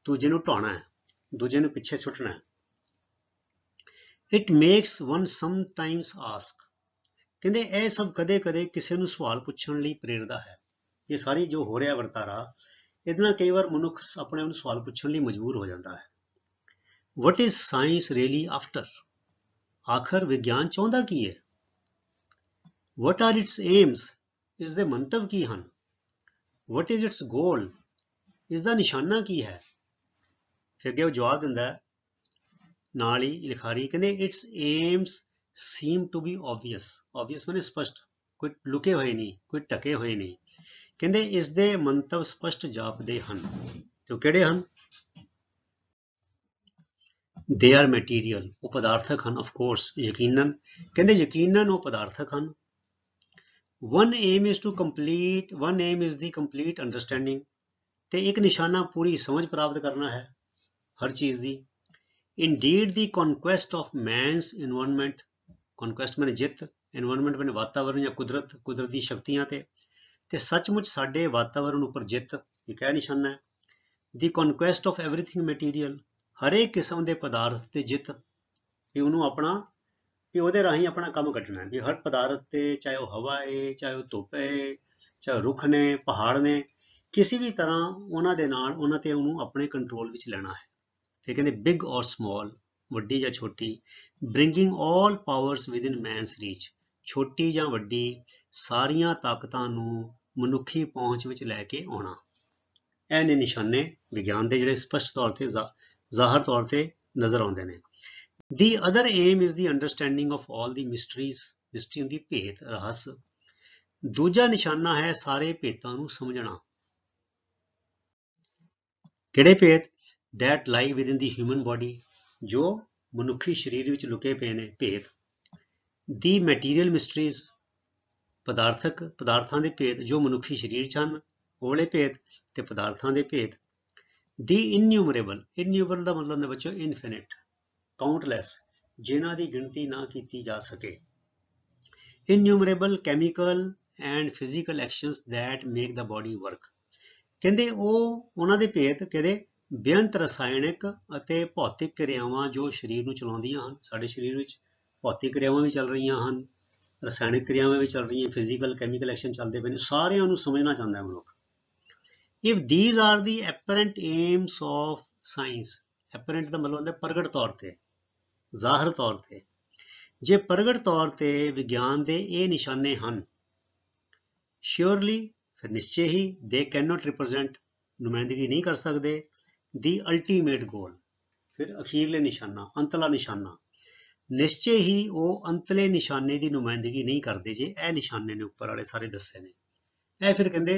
ਦੂਜੇ ਨੂੰ ਢਾਉਣਾ ਹੈ, ਦੂਜੇ ਨੂੰ ਪਿੱਛੇ ਸੁੱਟਣਾ ਹੈ। It makes one sometimes ask, ਕਹਿੰਦੇ ਇਹ ਸਭ ਕਦੇ ਕਦੇ ਕਿਸੇ ਨੂੰ ਸਵਾਲ ਪੁੱਛਣ ਲਈ ਪ੍ਰੇਰਦਾ ਹੈ। ਇਹ ਸਾਰੀ ਜੋ ਹੋ ਰਿਹਾ ਵਰਤਾਰਾ, ਇਹਦੇ ਨਾਲ ਕਈ ਵਾਰ ਮਨੁੱਖ ਆਪਣੇ ਆਪ ਨੂੰ ਸਵਾਲ ਪੁੱਛਣ ਲਈ ਮਜਬੂਰ ਹੋ ਜਾਂਦਾ ਹੈ। What is science really after, ਆਖਰ ਵਿਗਿਆਨ ਚਾਹੁੰਦਾ ਕੀ ਹੈ। ਵਟ ਆਰ ਇਟਸ ਏਮਸ, ਇਸ ਦੇ ਮੰਤਵ ਕੀ ਹਨ। ਵਟ ਇਜ਼ ਇਟਸ ਗੋਲ, ਇਸ ਦਾ ਨਿਸ਼ਾਨਾ ਕੀ ਹੈ। ਫਿਰ ਅੱਗੇ ਉਹ ਜਵਾਬ ਦਿੰਦਾ ਹੈ ਨਾਲ ਹੀ ਲਿਖਾਰੀ, ਕਹਿੰਦੇ its aims seem to be obvious, obvious ਮਾਨੇ ਸਪਸ਼ਟ, ਕੋਈ ਲੁਕੇ ਹੋਏ ਨਹੀਂ, ਕੋਈ ਢਕੇ ਹੋਏ ਨਹੀਂ। ਕਹਿੰਦੇ ਇਸ ਦੇ ਮੰਤਵ ਸਪਸ਼ਟ ਜਾਪਦੇ ਹਨ, ਤੇ ਉਹ ਕਿਹੜੇ ਹਨ। ਦੇ ਆਰ ਮਟੀਰੀਅਲ, ਉਹ ਪਦਾਰਥਕ ਹਨ। ਆਫ ਕੋਰਸ, ਯਕੀਨਨ, ਕਹਿੰਦੇ ਯਕੀਨਨ ਉਹ ਪਦਾਰਥਕ ਹਨ। One aim is the complete understanding, ਤੇ ਇੱਕ ਨਿਸ਼ਾਨਾ ਪੂਰੀ ਸਮਝ ਪ੍ਰਾਪਤ ਕਰਨਾ ਹੈ ਹਰ ਚੀਜ਼ ਦੀ। Indeed the ਕਨਕੁਐਸਟ of men's environment, ਕਨਕੁਐਸਟ ਮਾਨੇ ਜਿੱਤ, ਇਨਵਾਇਰਨਮੈਂਟ ਮਾਨੇ ਵਾਤਾਵਰਨ ਜਾਂ ਕੁਦਰਤ ਦੀ ਸ਼ਕਤੀਆਂ ਤੇ ਸੱਚਮੁੱਚ ਸਾਡੇ ਵਾਤਾਵਰਨ ਉੱਪਰ ਜਿੱਤ, ਇੱਕ ਇਹ ਨਿਸ਼ਾਨਾ ਹੈ। ਦੀ ਕਨਕੁਐਸਟ ਆਫ ਐਵਰੀਥਿੰਗ ਮਟੀਰੀਅਲ, ਹਰੇਕ ਕਿਸਮ ਦੇ ਪਦਾਰਥ ਤੇ ਜਿੱਤ, ਵੀ ਉਹਨੂੰ ਆਪਣਾ, ਵੀ ਉਹਦੇ ਰਾਹੀਂ ਆਪਣਾ ਕੰਮ ਕੱਢਣਾ ਹੈ, ਵੀ ਹਰ ਪਦਾਰਥ ਤੇ, ਚਾਹੇ ਉਹ ਹਵਾ ਹੈ, ਚਾਹੇ ਉਹ ਧੁੱਪ ਹੈ, ਚਾਹੇ ਰੁੱਖ ਨੇ, ਪਹਾੜ ਨੇ, ਕਿਸੇ ਵੀ ਤਰ੍ਹਾਂ ਉਹਨਾਂ ਦੇ ਨਾਲ ਉਹਨਾਂ ਤੇ ਉਹਨੂੰ ਆਪਣੇ ਕੰਟਰੋਲ ਵਿੱਚ ਲੈਣਾ ਹੈ। ਫਿਰ ਕਹਿੰਦੇ ਬਿਗ ਔਰ ਸਮਾਲ, ਵੱਡੀ ਜਾਂ ਛੋਟੀ, ਬ੍ਰਿੰਗਿੰਗ ਆਲ ਪਾਵਰਸ ਵਿਦਿਨ ਮੈਨਸ ਰੀਚ, ਛੋਟੀ ਜਾਂ ਵੱਡੀ ਸਾਰੀਆਂ ਤਾਕਤਾਂ ਨੂੰ ਮਨੁੱਖੀ ਪਹੁੰਚ ਵਿੱਚ ਲੈ ਕੇ ਆਉਣਾ। ਇਹ ਨੇ ਨਿਸ਼ਾਨੇ ਵਿਗਿਆਨ ਦੇ ਜਿਹੜੇ ਸਪਸ਼ਟ ਤੌਰ ਤੇ ਜ਼ਾਹਰ ਤੌਰ ਤੇ ਨਜ਼ਰ ਆਉਂਦੇ ਨੇ। The other aim is the understanding of all the mysteries, mystery ਹੁੰਦੀ ਭੇਤ, ਰਹੱਸ। ਦੂਜਾ ਨਿਸ਼ਾਨਾ ਹੈ ਸਾਰੇ ਭੇਤਾਂ ਨੂੰ ਸਮਝਣਾ। ਕਿਹੜੇ ਭੇਤ, that lie within the human body, ਜੋ ਮਨੁੱਖੀ ਸਰੀਰ ਵਿੱਚ ਲੁਕੇ ਪਏ ਨੇ ਭੇਤ। the material mysteries, ਪਦਾਰਥਾਂ ਦੇ ਭੇਤ ਜੋ ਮਨੁੱਖੀ ਸਰੀਰ 'ਚ ਹਨ, ਉਹ ਵਾਲੇ ਭੇਤ ਤੇ ਪਦਾਰਥਾਂ ਦੇ ਭੇਤ। the innumerable, innumerable ਦਾ ਮਤਲਬ ਹੁੰਦਾ ਬੱਚੋ ਇਨਫਿਨਿਟ, ਕਾਊਂਟਲੈਸ, ਜਿਨ੍ਹਾਂ ਦੀ ਗਿਣਤੀ ਨਾ ਕੀਤੀ ਜਾ ਸਕੇ। innumerable chemical and physical actions that make the body work, ਕਹਿੰਦੇ ਉਹ ਉਹਨਾਂ ਦੇ ਭੇਤ ਕਹਿੰਦੇ ਬੇਅੰਤ ਰਸਾਇਣਿਕ ਅਤੇ ਭੌਤਿਕ ਕਿਰਿਆਵਾਂ ਜੋ ਸਰੀਰ ਨੂੰ ਚਲਾਉਂਦੀਆਂ ਹਨ। ਸਾਡੇ ਸਰੀਰ ਵਿੱਚ ਭੌਤਿਕ ਕਿਰਿਆਵਾਂ ਵੀ ਚੱਲ ਰਹੀਆਂ ਹਨ, ਰਸਾਇਣਿਕ ਕਿਰਿਆਵਾਂ ਵੀ ਚੱਲ ਰਹੀਆਂ, ਫਿਜ਼ੀਕਲ ਕੈਮੀਕਲ ਐਕਸ਼ਨ ਚੱਲਦੇ ਪਏ ਨੇ, ਸਾਰਿਆਂ ਨੂੰ ਸਮਝਣਾ ਚਾਹੁੰਦਾ ਹੈ ਮਨੁੱਖ। If these are the apparent aims of science, apparent ਦਾ ਮਤਲਬ ਹੁੰਦਾ ਪ੍ਰਗਟ ਤੌਰ ਤੇ, ਜ਼ਾਹਰ ਤੌਰ ਤੇ, ਜੇ ਪ੍ਰਗਟ ਤੌਰ ਤੇ ਵਿਗਿਆਨ ਦੇ ਇਹ ਨਿਸ਼ਾਨੇ ਹਨ, surely, ਫਿਰ ਨਿਸ਼ਚੇ ਹੀ, they cannot represent, ਨੁਮਾਇੰਦਗੀ ਨਹੀਂ ਕਰ ਸਕਦੇ, the ultimate goal, ਫਿਰ ਅਖੀਰਲੇ ਨਿਸ਼ਾਨਾ, ਅੰਤਲਾ ਨਿਸ਼ਾਨਾ, ਨਿਸ਼ਚੇ ਹੀ ਉਹ ਅੰਤਲੇ ਨਿਸ਼ਾਨੇ ਦੀ ਨੁਮਾਇੰਦਗੀ ਨਹੀਂ ਕਰਦੇ ਜੇ ਇਹ ਨਿਸ਼ਾਨੇ ਨੇ ਉੱਪਰ ਵਾਲੇ ਸਾਰੇ ਦੱਸੇ ਨੇ। ਇਹ ਫਿਰ ਕਹਿੰਦੇ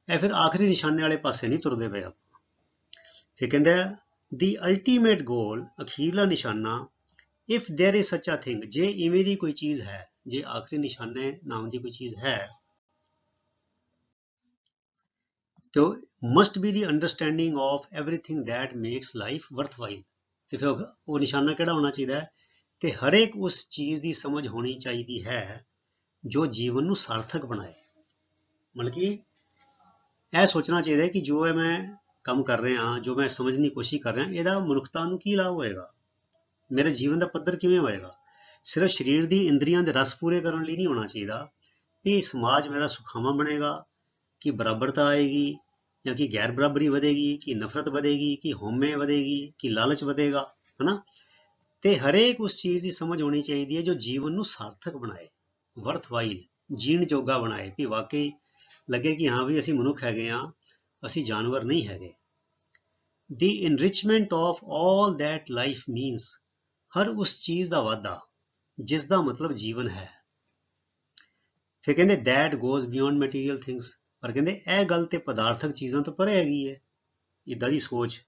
ਇਹ ਫਿਰ ਆਖਰੀ ਨਿਸ਼ਾਨੇ ਵਾਲੇ ਪਾਸੇ ਨਹੀਂ ਤੁਰਦੇ ਪਏ ਆਪਾਂ। ਫਿਰ ਕਹਿੰਦੇ the ultimate goal, ਅਖੀਰਲਾ ਨਿਸ਼ਾਨਾ, if there is such a thing, ਜੇ ਇਵੇਂ ਦੀ ਕੋਈ ਚੀਜ਼ ਹੈ, ਜੇ ਆਖਰੀ ਨਿਸ਼ਾਨੇ ਨਾਮ ਦੀ ਕੋਈ ਚੀਜ਼ ਹੈ, तो must be the understanding of everything that makes life worthwhile, ਤੇ ਫਿਰ ਉਹ ਨਿਸ਼ਾਨਾ ਕਿਹੜਾ ਹੋਣਾ ਚਾਹੀਦਾ ਹੈ, ਤੇ ਹਰੇਕ ਉਸ ਚੀਜ਼ ਦੀ ਸਮਝ ਹੋਣੀ ਚਾਹੀਦੀ ਹੈ ਜੋ ਜੀਵਨ ਨੂੰ ਸਾਰਥਕ ਬਣਾਏ। ਮਤਲਬ ਕਿ ਇਹ ਸੋਚਣਾ ਚਾਹੀਦਾ ਕਿ ਜੋ ਮੈਂ ਕੰਮ ਕਰ ਰਿਹਾ, ਜੋ ਮੈਂ ਸਮਝਣ ਦੀ ਕੋਸ਼ਿਸ਼ ਕਰ ਰਿਹਾ, ਇਹਦਾ ਮਨੁੱਖਤਾ ਨੂੰ ਕੀ ਲਾਭ ਹੋਏਗਾ, ਮੇਰੇ ਜੀਵਨ ਦਾ ਪੱਧਰ ਕਿਵੇਂ ਹੋਏਗਾ। ਸਿਰਫ ਸਰੀਰ ਦੀ ਇੰਦਰੀਆਂ ਦੇ ਰਸ ਪੂਰੇ ਕਰਨ ਲਈ ਨਹੀਂ ਹੋਣਾ ਚਾਹੀਦਾ ਕਿ ਸਮਾਜ ਮੇਰਾ ਸੁਖਾਵਾਂ ਬਣੇਗਾ, ਕਿ ਬਰਾਬਰਤਾ ਆਏਗੀ, ਜਾਂ ਕਿ ਗੈਰ ਬਰਾਬਰੀ ਵਧੇਗੀ, ਕਿ ਨਫ਼ਰਤ ਵਧੇਗੀ, ਕਿ ਹਉਮੈ ਵਧੇਗੀ, ਕਿ ਲਾਲਚ ਵਧੇਗਾ, ਹਨਾ। ਤੇ ਹਰੇਕ ਉਸ ਚੀਜ਼ ਦੀ ਸਮਝ ਹੋਣੀ ਚਾਹੀਦੀ ਹੈ ਜੋ ਜੀਵਨ ਨੂੰ ਸਾਰਥਕ ਬਣਾਏ, ਵਰਥਵਾਈਲ, ਜੀਣ ਜੋਗਾ ਬਣਾਏ, ਕਿ ਵਾਕਈ ਲੱਗੇ ਕਿ ਹਾਂ ਵੀ ਅਸੀਂ ਮਨੁੱਖ ਹੈਗੇ ਹਾਂ, ਅਸੀਂ ਜਾਨਵਰ ਨਹੀਂ ਹੈਗੇ। The enrichment of all that life means, ਹਰ ਉਸ ਚੀਜ਼ ਦਾ ਵਾਧਾ ਜਿਸ ਦਾ ਮਤਲਬ ਜੀਵਨ ਹੈ। ਫਿਰ ਕਹਿੰਦੇ that goes beyond material things, ਪਰ ਕਹਿੰਦੇ ਇਹ ਗੱਲ ਤੇ ਪਦਾਰਥਕ ਚੀਜ਼ਾਂ ਤੋਂ ਪਰੇ ਹੈਗੀ ਹੈ। ਇੱਦਾਂ ਦੀ ਸੋਚ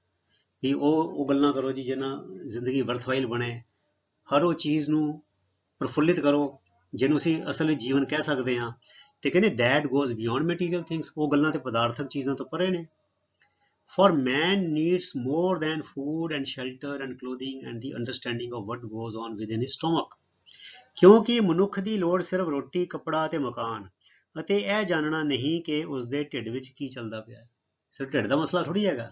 ਵੀ ਉਹ ਗੱਲਾਂ ਕਰੋ ਜੀ ਜਿਹਨਾਂ ਜ਼ਿੰਦਗੀ ਵਰਥਵਾਈਲ ਬਣੇ, ਹਰ ਉਹ ਚੀਜ਼ ਨੂੰ ਪ੍ਰਫੁੱਲਿਤ ਕਰੋ ਜਿਹਨੂੰ ਅਸੀਂ ਅਸਲ ਵਿੱਚ ਜੀਵਨ ਕਹਿ ਸਕਦੇ ਹਾਂ। ਤੇ ਕਹਿੰਦੇ that goes beyond material things, ਉਹ ਗੱਲਾਂ ਤੇ ਪਦਾਰਥਕ ਚੀਜ਼ਾਂ ਤੋਂ ਪਰੇ ਨੇ। For man needs more than food and shelter and clothing and the understanding of what goes on within his stomach, ਕਿਉਂਕਿ ਮਨੁੱਖ ਦੀ ਲੋੜ ਸਿਰਫ ਰੋਟੀ, ਕੱਪੜਾ ਅਤੇ ਮਕਾਨ ਅਤੇ ਇਹ ਜਾਣਨਾ ਨਹੀਂ ਕਿ ਉਸਦੇ ਢਿੱਡ ਵਿੱਚ ਕੀ ਚੱਲਦਾ ਪਿਆ ਹੈ। ਸਿਰਫ ਢਿੱਡ ਦਾ ਮਸਲਾ ਥੋੜ੍ਹੀ ਹੈਗਾ।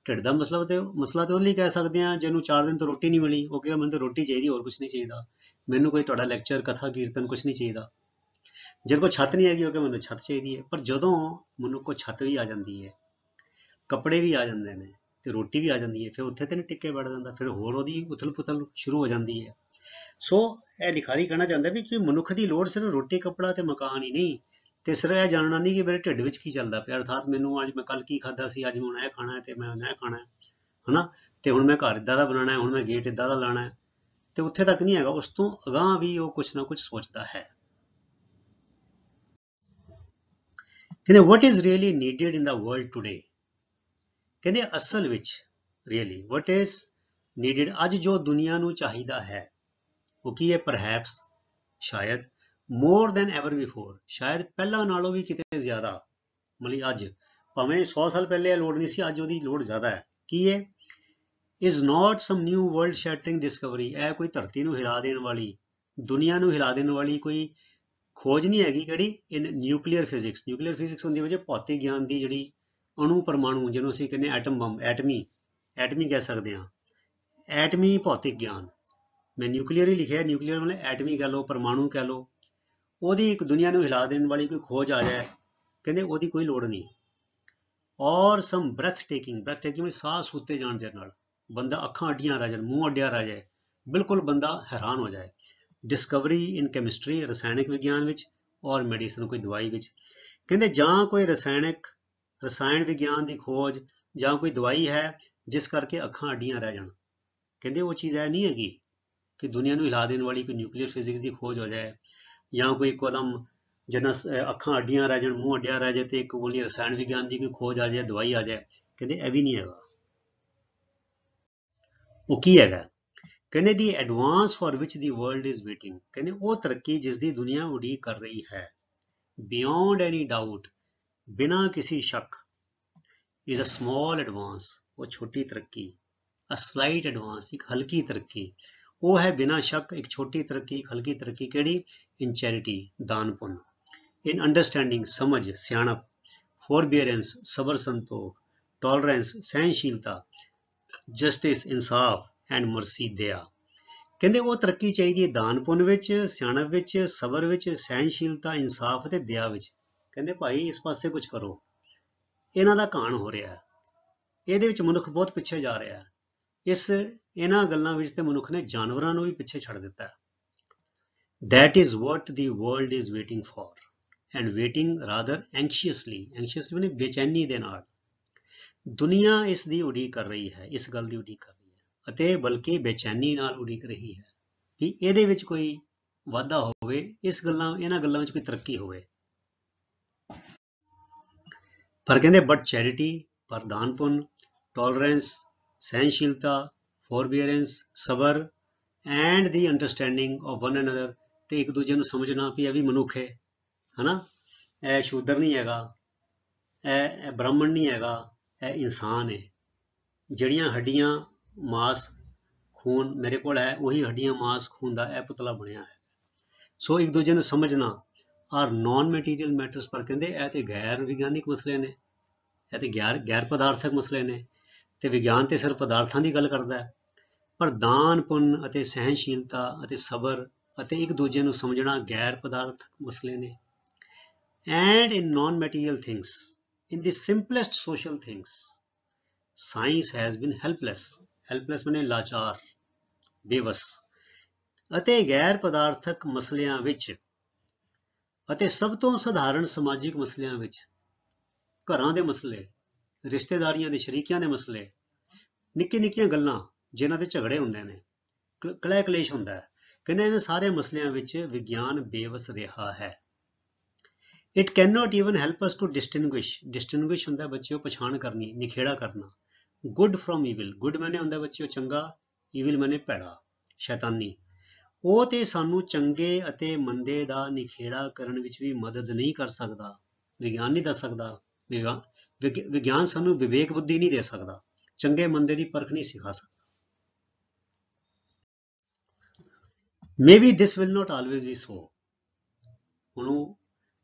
ਢਿੱਡ ਦਾ ਮਸਲਾ ਤੇ ਉਹ ਲਈ ਕਹਿ ਸਕਦੇ ਹਾਂ ਜਿਹਨੂੰ 4 ਦਿਨ ਤੋਂ ਰੋਟੀ ਨਹੀਂ ਮਿਲੀ, ਉਹ ਕਹੇਗਾ ਮੈਨੂੰ ਤਾਂ ਰੋਟੀ ਚਾਹੀਦੀ, ਹੋਰ ਕੁਛ ਨਹੀਂ ਚਾਹੀਦਾ, ਮੈਨੂੰ ਕੋਈ ਤੁਹਾਡਾ ਲੈਕਚਰ, ਕਥਾ, ਕੀਰਤਨ ਕੁਛ ਨਹੀਂ ਚਾਹੀਦਾ। ਜਿਹਦੇ ਕੋਲ ਛੱਤ ਨਹੀਂ ਹੈਗੀ ਉਹ ਕਹੇ ਮੈਨੂੰ ਛੱਤ ਚਾਹੀਦੀ ਹੈ। ਪਰ ਜਦੋਂ ਮਨੁੱਖ ਕੋਲ ਛੱਤ ਵੀ ਆ ਜਾਂਦੀ ਹੈ, ਕੱਪੜੇ ਵੀ ਆ ਜਾਂਦੇ ਨੇ ਤੇ ਰੋਟੀ ਵੀ ਆ ਜਾਂਦੀ ਹੈ, ਫਿਰ ਉੱਥੇ ਤੇ ਨਹੀਂ ਟਿੱਕੇ ਬੈਠ ਜਾਂਦਾ, ਫਿਰ ਹੋਰ ਉਹਦੀ ਉਥਲ ਪੁਥਲ ਸ਼ੁਰੂ ਹੋ ਜਾਂਦੀ ਹੈ। ਸੋ ਇਹ ਲਿਖਾਰੀ ਕਹਿਣਾ ਚਾਹੁੰਦਾ ਵੀ ਕਿ ਮਨੁੱਖ ਦੀ ਲੋੜ ਸਿਰਫ ਰੋਟੀ, ਕੱਪੜਾ ਤੇ ਮਕਾਨ ਹੀ ਨਹੀਂ, ਤੇ ਸਿਰਫ ਇਹ ਜਾਣਨਾ ਨਹੀਂ ਕਿ ਮੇਰੇ ਢਿੱਡ ਵਿੱਚ ਕੀ ਚੱਲਦਾ ਪਿਆ, ਅਰਥਾਤ ਮੈਨੂੰ ਅੱਜ ਮੈਂ ਕੱਲ ਕੀ ਖਾਧਾ ਸੀ, ਅੱਜ ਮੈਂ ਹੁਣ ਇਹ ਖਾਣਾ ਹੈ ਤੇ ਮੈਂ ਹੁਣ ਇਹ ਖਾਣਾ ਹੈ, ਹਨਾ, ਤੇ ਹੁਣ ਮੈਂ ਘਰ ਇੱਦਾਂ ਦਾ ਬਣਾਉਣਾ ਹੈ, ਹੁਣ ਮੈਂ ਗੇਟ ਇੱਦਾਂ ਦਾ ਲਾਣਾ ਹੈ, ਤੇ ਉੱਥੇ ਤੱਕ ਨਹੀਂ ਹੈਗਾ। ਉਸ ਤੋਂ ਅਗਾਂਹ ਵੀ ਉਹ ਕੁਛ ਨਾ ਕੁਛ ਸੋਚਦਾ ਹੈ। ਕਹਿੰਦੇ what is really needed in the world today, ਕਹਿੰਦੇ ਅਸਲ ਵਿੱਚ really what is needed, ਅੱਜ ਜੋ ਦੁਨੀਆ ਨੂੰ ਚਾਹੀਦਾ ਹੈ ਉਹ ਕੀ ਹੈ? perhaps, ਸ਼ਾਇਦ, more than ever before, ਸ਼ਾਇਦ ਪਹਿਲਾਂ ਨਾਲੋਂ ਵੀ ਕਿਤੇ ਜ਼ਿਆਦਾ, ਮਤਲਬ ਅੱਜ ਭਾਵੇਂ 100 ਸਾਲ ਪਹਿਲੇ ਇਹ ਲੋੜ ਨਹੀਂ ਸੀ, ਅੱਜ ਉਹਦੀ ਲੋੜ ਜ਼ਿਆਦਾ ਹੈ। ਕੀ ਹੈ? is not some new world shattering discovery, ਇਹ ਕੋਈ ਧਰਤੀ ਨੂੰ ਹਿਲਾ ਦੇਣ ਵਾਲੀ, ਦੁਨੀਆ ਨੂੰ ਹਿਲਾ ਦੇਣ ਵਾਲੀ ਕੋਈ ਖੋਜ ਨਹੀਂ ਹੈਗੀ। ਕਿਹੜੀ? ਇਨ ਨਿਊਕਲੀਅਰ ਫਿਜ਼ਿਕਸ। ਨਿਊਕਲੀਅਰ ਫਿਜ਼ਿਕਸ ਹੁੰਦੀ ਹੈ ਭੌਤਿਕ ਗਿਆਨ ਦੀ ਜਿਹੜੀ ਅਣੂ ਪਰਮਾਣੂ, ਜਿਹਨੂੰ ਅਸੀਂ ਕਹਿੰਦੇ ਐਟਮ ਬੰਬ, ਐਟਮੀ ਕਹਿ ਸਕਦੇ ਹਾਂ, ਐਟਮੀ ਭੌਤਿਕ ਗਿਆਨ। ਮੈਂ ਨਿਊਕਲੀਅਰ ਹੀ ਲਿਖਿਆ, ਨਿਊਕਲੀਅਰ ਮਤਲਬ ਐਟਮੀ ਕਹਿ ਲਓ, ਪਰਮਾਣੂ ਕਹਿ ਲਓ, ਉਹਦੀ ਇੱਕ ਦੁਨੀਆ ਨੂੰ ਹਿਲਾ ਦੇਣ ਵਾਲੀ ਕੋਈ ਖੋਜ ਆ ਜਾਏ, ਕਹਿੰਦੇ ਉਹਦੀ ਕੋਈ ਲੋੜ ਨਹੀਂ। ਔਰ ਸਮ ਬ੍ਰੈਥ ਟੇਕਿੰਗ ਵਿੱਚ ਸਾਹ ਸੂਤੇ ਜਾਣ ਦੇ ਨਾਲ ਬੰਦਾ ਅੱਖਾਂ ਅੱਡੀਆਂ ਰਹਿ ਜਾਣ, ਮੂੰਹ ਅੱਡਿਆ ਰਹਿ ਜਾਏ, ਬਿਲਕੁਲ ਬੰਦਾ ਹੈਰਾਨ ਹੋ ਜਾਏ। ਡਿਸਕਵਰੀ ਇਨ ਕੈਮਿਸਟਰੀ, ਰਸਾਇਣਿਕ ਵਿਗਿਆਨ ਵਿੱਚ, ਔਰ ਮੈਡੀਸਨ, ਕੋਈ ਦਵਾਈ ਵਿੱਚ। ਕਹਿੰਦੇ ਜਾਂ ਕੋਈ ਰਸਾਇਣ ਵਿਗਿਆਨ ਦੀ ਖੋਜ ਜਾਂ ਕੋਈ ਦਵਾਈ ਹੈ ਜਿਸ ਕਰਕੇ ਅੱਖਾਂ ਅੱਡੀਆਂ ਰਹਿ ਜਾਣ, ਕਹਿੰਦੇ ਉਹ ਚੀਜ਼ ਇਹ ਨਹੀਂ ਹੈਗੀ ਕਿ ਦੁਨੀਆ ਨੂੰ ਹਿਲਾ ਦੇਣ ਵਾਲੀ ਕੋਈ ਨਿਊਕਲੀਅਰ ਫਿਜ਼ਿਕਸ ਦੀ ਖੋਜ ਹੋ ਜਾਏ, ਜਾਂ ਕੋਈ ਇੱਕਦਮ ਜਿਹਨਾਂ ਅੱਖਾਂ ਅੱਡੀਆਂ ਰਹਿ ਜਾਣ, ਮੂੰਹ ਅੱਡਿਆ ਰਹਿ ਜਾਏ, ਤੇ ਇੱਕ ਬੋਲੀ ਰਸਾਇਣ ਵਿਗਿਆਨ ਦੀ ਕੋਈ ਖੋਜ ਆ ਜਾਏ, ਦਵਾਈ ਆ ਜਾਏ, ਕਹਿੰਦੇ ਇਹ ਵੀ ਨਹੀਂ ਹੈਗਾ। ਉਹ ਕੀ ਹੈਗਾ? ਕਹਿੰਦੇ ਦੀ advance for which the world is waiting, ਕਹਿੰਦੇ ਉਹ ਤਰੱਕੀ ਜਿਸ ਦੀ ਦੁਨੀਆ ਉਡੀਕ ਕਰ ਰਹੀ ਹੈ, ਬਿਯੋਂਡ ਐਨੀ ਡਾਊਟ, ਬਿਨਾਂ ਕਿਸੇ ਸ਼ੱਕ, ਇਜ਼ ਅ ਸਮਾਲ ਐਡਵਾਂਸ, ਉਹ ਛੋਟੀ ਤਰੱਕੀ, ਅ ਸਲਾਈਟ ਐਡਵਾਂਸ, ਇੱਕ ਹਲਕੀ ਤਰੱਕੀ, ਉਹ ਹੈ ਬਿਨਾਂ ਸ਼ੱਕ ਇੱਕ ਛੋਟੀ ਤਰੱਕੀ, ਇੱਕ ਹਲਕੀ ਤਰੱਕੀ। ਕਿਹੜੀ? ਇਨ ਚੈਰਿਟੀ, ਦਾਨ ਪੁੰਨ, ਇਨ ਅੰਡਰਸਟੈਂਡਿੰਗ, ਸਮਝ, ਸਿਆਣਪ, ਫੋਰਬੀਅਰੈਂਸ, ਸਬਰ ਸੰਤੋਖ, ਟੋਲਰੈਂਸ, ਸਹਿਨਸ਼ੀਲਤਾ, ਜਸਟਿਸ, ਇਨਸਾਫ, ਐਂਡ ਮਰਸੀ, ਦਇਆ। ਕਹਿੰਦੇ ਉਹ ਤਰੱਕੀ ਚਾਹੀਦੀ ਹੈ ਦਾਨ ਪੁੰਨ ਵਿੱਚ, ਸਿਆਣਪ ਵਿੱਚ, ਸਬਰ ਵਿੱਚ, ਸਹਿਨਸ਼ੀਲਤਾ, ਇਨਸਾਫ ਅਤੇ ਦਇਆ ਵਿੱਚ। ਕਹਿੰਦੇ ਭਾਈ ਇਸ ਪਾਸੇ ਕੁਝ ਕਰੋ, ਇਹਨਾਂ ਦਾ ਘਾਣ ਹੋ ਰਿਹਾ ਹੈ, ਇਹਦੇ ਵਿੱਚ ਮਨੁੱਖ ਬਹੁਤ ਪਿੱਛੇ ਜਾ ਰਿਹਾ ਹੈ। ਇਹਨਾਂ ਗੱਲਾਂ ਵਿੱਚ ਤੇ ਮਨੁੱਖ ਨੇ ਜਾਨਵਰਾਂ ਨੂੰ ਵੀ ਪਿੱਛੇ ਛੱਡ ਦਿੱਤਾ ਹੈ। That is what the world is waiting for, and waiting rather anxiously, anxiously ਮਤਲਬ ਬੇਚੈਨੀ ਦੇ ਨਾਲ। ਦੁਨੀਆ ਇਸ ਦੀ ਉਡੀਕ ਕਰ ਰਹੀ ਹੈ, ਇਸ ਗੱਲ ਦੀ ਉਡੀਕ ਕਰ ਰਹੀ ਹੈ, ਅਤੇ ਬਲਕਿ ਬੇਚੈਨੀ ਨਾਲ ਉਡੀਕ ਰਹੀ ਹੈ ਕਿ ਇਹਦੇ ਵਿੱਚ ਕੋਈ ਵਾਧਾ ਹੋਵੇ, ਇਹਨਾਂ ਗੱਲਾਂ ਵਿੱਚ ਕੋਈ ਤਰੱਕੀ ਹੋਵੇ। ਪਰ ਕਹਿੰਦੇ ਬਟ ਚੈਰਿਟੀ, ਪਰ ਦਾਨ ਪੁੰਨ, ਟੋਲਰੈਂਸ, ਸਹਿਨਸ਼ੀਲਤਾ, ਫੋਰਬੀਅਰੈਂਸ, ਸਬਰ, and the understanding of one another, ਤੇ ਇੱਕ ਦੂਜੇ ਨੂੰ ਸਮਝਣਾ ਵੀ ਇਹ ਵੀ ਮਨੁੱਖ ਹੈ, ਹਨਾ, ਇਹ ਸ਼ੂਦਰ ਨਹੀਂ ਹੈਗਾ, ਇਹ ਬ੍ਰਾਹਮਣ ਨਹੀਂ ਹੈਗਾ, ਇਹ ਇਨਸਾਨ ਹੈ। ਜਿਹੜੀਆਂ ਹੱਡੀਆਂ, ਮਾਸ, ਖੂਨ ਮੇਰੇ ਕੋਲ ਹੈ, ਉਹੀ ਹੱਡੀਆਂ, ਮਾਸ, ਖੂਨ ਦਾ ਇਹ ਪੁਤਲਾ ਬਣਿਆ ਹੈ। ਸੋ ਇੱਕ ਦੂਜੇ ਨੂੰ ਸਮਝਣਾ ਆਰ ਨॉन ਮਟੀਰੀਅਲ ਮੈਟਰਸ, ਪਰ ਕਹਿੰਦੇ ਇਹ ਤੇ ਗੈਰ ਵਿਗਿਆਨਿਕ ਮਸਲੇ ਨੇ, ਇਹ ਤੇ ਗੈਰ ਪਦਾਰਥਕ ਮਸਲੇ ਨੇ, ਤੇ ਵਿਗਿਆਨ ਤੇ ਸਿਰਫ ਪਦਾਰਥਾਂ ਦੀ ਗੱਲ ਕਰਦਾ ਹੈ। ਪਰ ਦਾਨ ਪੁੰਨ ਅਤੇ ਸਹਿਨਸ਼ੀਲਤਾ ਅਤੇ ਸਬਰ ਅਤੇ ਇੱਕ ਦੂਜੇ ਨੂੰ ਸਮਝਣਾ ਗੈਰ ਪਦਾਰਥਕ ਮਸਲੇ ਨੇ। And in ਨॉन material things, in the simplest social things, science has been helpless ਮਨੇ ਲਾਚਾਰ, ਬੇਵਸ, ਅਤੇ ਗੈਰ ਪਦਾਰਥਕ ਮਸਲਿਆਂ ਵਿੱਚ ਅਤੇ ਸਭ ਤੋਂ ਸਧਾਰਨ ਸਮਾਜਿਕ ਮਸਲਿਆਂ ਵਿੱਚ ਘਰਾਂ ਦੇ ਮਸਲੇ, ਰਿਸ਼ਤੇਦਾਰੀਆਂ ਦੇ ਸ਼ਰੀਕਿਆਂ ਦੇ ਮਸਲੇ, ਨਿੱਕੀਆਂ ਨਿੱਕੀਆਂ ਗੱਲਾਂ ਜਿਨ੍ਹਾਂ ਦੇ ਝਗੜੇ ਹੁੰਦੇ ਨੇ, ਕਲਹਿ ਕਲੇਸ਼ ਹੁੰਦਾ ਹੈ, ਕਹਿੰਦੇ ਇਹਨਾਂ ਸਾਰੇ ਮਸਲਿਆਂ ਵਿੱਚ ਵਿਗਿਆਨ ਬੇਵਸ ਰਿਹਾ ਹੈ। It can not even help us to distinguish ਹੁੰਦਾ ਬੱਚਿਓ ਪਛਾਣ ਕਰਨੀ, ਨਿਖੇੜਾ ਕਰਨਾ, ਗੁੱਡ ਫਰੋਮ ਈਵਿਲ, ਗੁੱਡ ਮੈਨੇ ਹੁੰਦਾ ਬੱਚਿਓ ਚੰਗਾ, ਈਵਿਲ ਮੈਨੇ ਭੈੜਾ, ਸ਼ੈਤਾਨੀ। ਉਹ ਤੇ ਸਾਨੂੰ ਚੰਗੇ ਅਤੇ ਮੰਦੇ ਦਾ ਨਿਖੇੜਾ ਕਰਨ ਵਿੱਚ ਵੀ ਮਦਦ ਨਹੀਂ ਕਰ ਸਕਦਾ, ਵਿਗਿਆਨ ਨਹੀਂ ਦੱਸ ਸਕਦਾ, ਵਿਗਿਆਨ ਸਾਨੂੰ ਵਿਵੇਕ ਬੁੱਧੀ ਨਹੀਂ ਦੇ ਸਕਦਾ, ਚੰਗੇ ਮੰਦੇ ਦੀ ਪਰਖ ਨਹੀਂ ਸਿਖਾ ਸਕਦਾ। Maybe this will not always be so. ਹੁਣ ਉਹ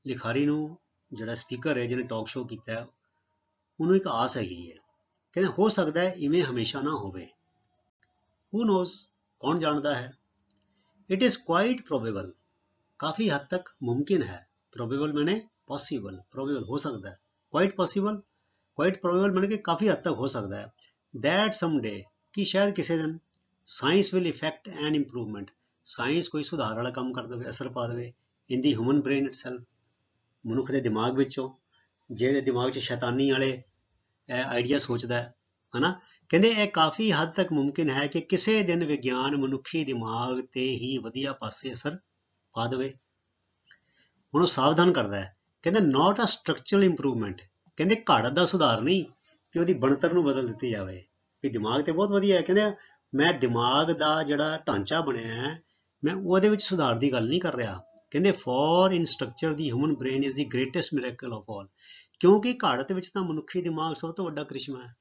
ਲਿਖਾਰੀ ਨੂੰ ਜਿਹੜਾ ਸਪੀਕਰ ਹੈ ਜਿਹਨੇ ਟਾਕ ਸ਼ੋਅ ਕੀਤਾ ਉਹਨੂੰ ਇੱਕ ਆਸ ਹੈਗੀ ਹੈ, ਕਹਿੰਦੇ ਹੋ ਸਕਦਾ ਹੈ ਇਵੇਂ ਹਮੇਸ਼ਾ ਨਾ ਹੋਵੇ। ਹੂ ਨੋਜ਼, ਕੌਣ ਜਾਣਦਾ ਹੈ। ਇਟ ਇਜ਼ ਕੁਆਇਟ ਪ੍ਰੋਬੇਬਲ, ਕਾਫੀ ਹੱਦ ਤੱਕ ਮੁਮਕਿਨ ਹੈ। ਪ੍ਰੋਬੇਬਲ ਮੈਨੇ ਪੋਸੀਬਲ, ਪ੍ਰੋਬੇਬਲ ਹੋ ਸਕਦਾ ਹੈ, ਕੁਆਇਟ ਪੋਸੀਬਲ, ਕੁਆਇਟ ਪ੍ਰੋਬੇਬਲ ਮੈਨੇ ਕਿ ਕਾਫੀ ਹੱਦ ਤੱਕ ਹੋ ਸਕਦਾ ਹੈ। ਦੈਟ ਸਮਡੇ, ਕਿ ਸ਼ਾਇਦ ਕਿਸੇ ਦਿਨ science will effect N improvement, science ਕੋਈ ਸੁਧਾਰ ਵਾਲਾ ਕੰਮ ਕਰ ਦੇਵੇ, ਅਸਰ ਪਾ ਦੇਵੇ ਇਨ ਦੀ ਹਿਊਮਨ ਬ੍ਰੇਨ ਇਟਸੈਲਫ, ਮਨੁੱਖ ਦੇ ਦਿਮਾਗ ਵਿੱਚੋਂ, ਜਿਹਦੇ ਦਿਮਾਗ 'ਚ ਸ਼ੈਤਾਨੀ ਵਾਲੇ ਆਈਡੀਆ ਸੋਚਦਾ ਹੈ ਹਨਾ। ਕਹਿੰਦੇ ਇਹ ਕਾਫੀ ਹੱਦ ਤੱਕ ਮੁਮਕਿਨ ਹੈ ਕਿ ਕਿਸੇ ਦਿਨ ਵਿਗਿਆਨ ਮਨੁੱਖੀ ਦਿਮਾਗ ਤੇ ਹੀ ਵਧੀਆ ਪਾਸੇ ਅਸਰ ਪਾ ਦੇਵੇ। ਹੁਣ ਉਹ ਸਾਵਧਾਨ ਕਰਦਾ ਹੈ, ਕਹਿੰਦੇ ਨਾਟ ਅ ਸਟਰਕਚਰਲ ਇੰਪਰੂਵਮੈਂਟ, ਕਹਿੰਦੇ ਘੜ ਦਾ ਸੁਧਾਰ ਨਹੀਂ ਕਿ ਉਹਦੀ ਬਣਤਰ ਨੂੰ ਬਦਲ ਦਿੱਤੀ ਜਾਵੇ, ਕਿ ਦਿਮਾਗ ਤੇ ਬਹੁਤ ਵਧੀਆ ਹੈ, ਕਹਿੰਦੇ ਮੈਂ ਦਿਮਾਗ ਦਾ ਜਿਹੜਾ ਢਾਂਚਾ ਬਣਿਆ ਹੈ ਮੈਂ ਉਹਦੇ ਵਿੱਚ ਸੁਧਾਰ ਦੀ ਗੱਲ ਨਹੀਂ ਕਰ ਰਿਹਾ। ਕਹਿੰਦੇ for in structure the human brain is the greatest miracle of all, ਕਿਉਂਕਿ ਘਾੜਤ ਵਿੱਚ ਤਾਂ ਮਨੁੱਖੀ ਦਿਮਾਗ ਸਭ ਤੋਂ ਵੱਡਾ ਕ੍ਰਿਸ਼ਮਾ ਹੈ।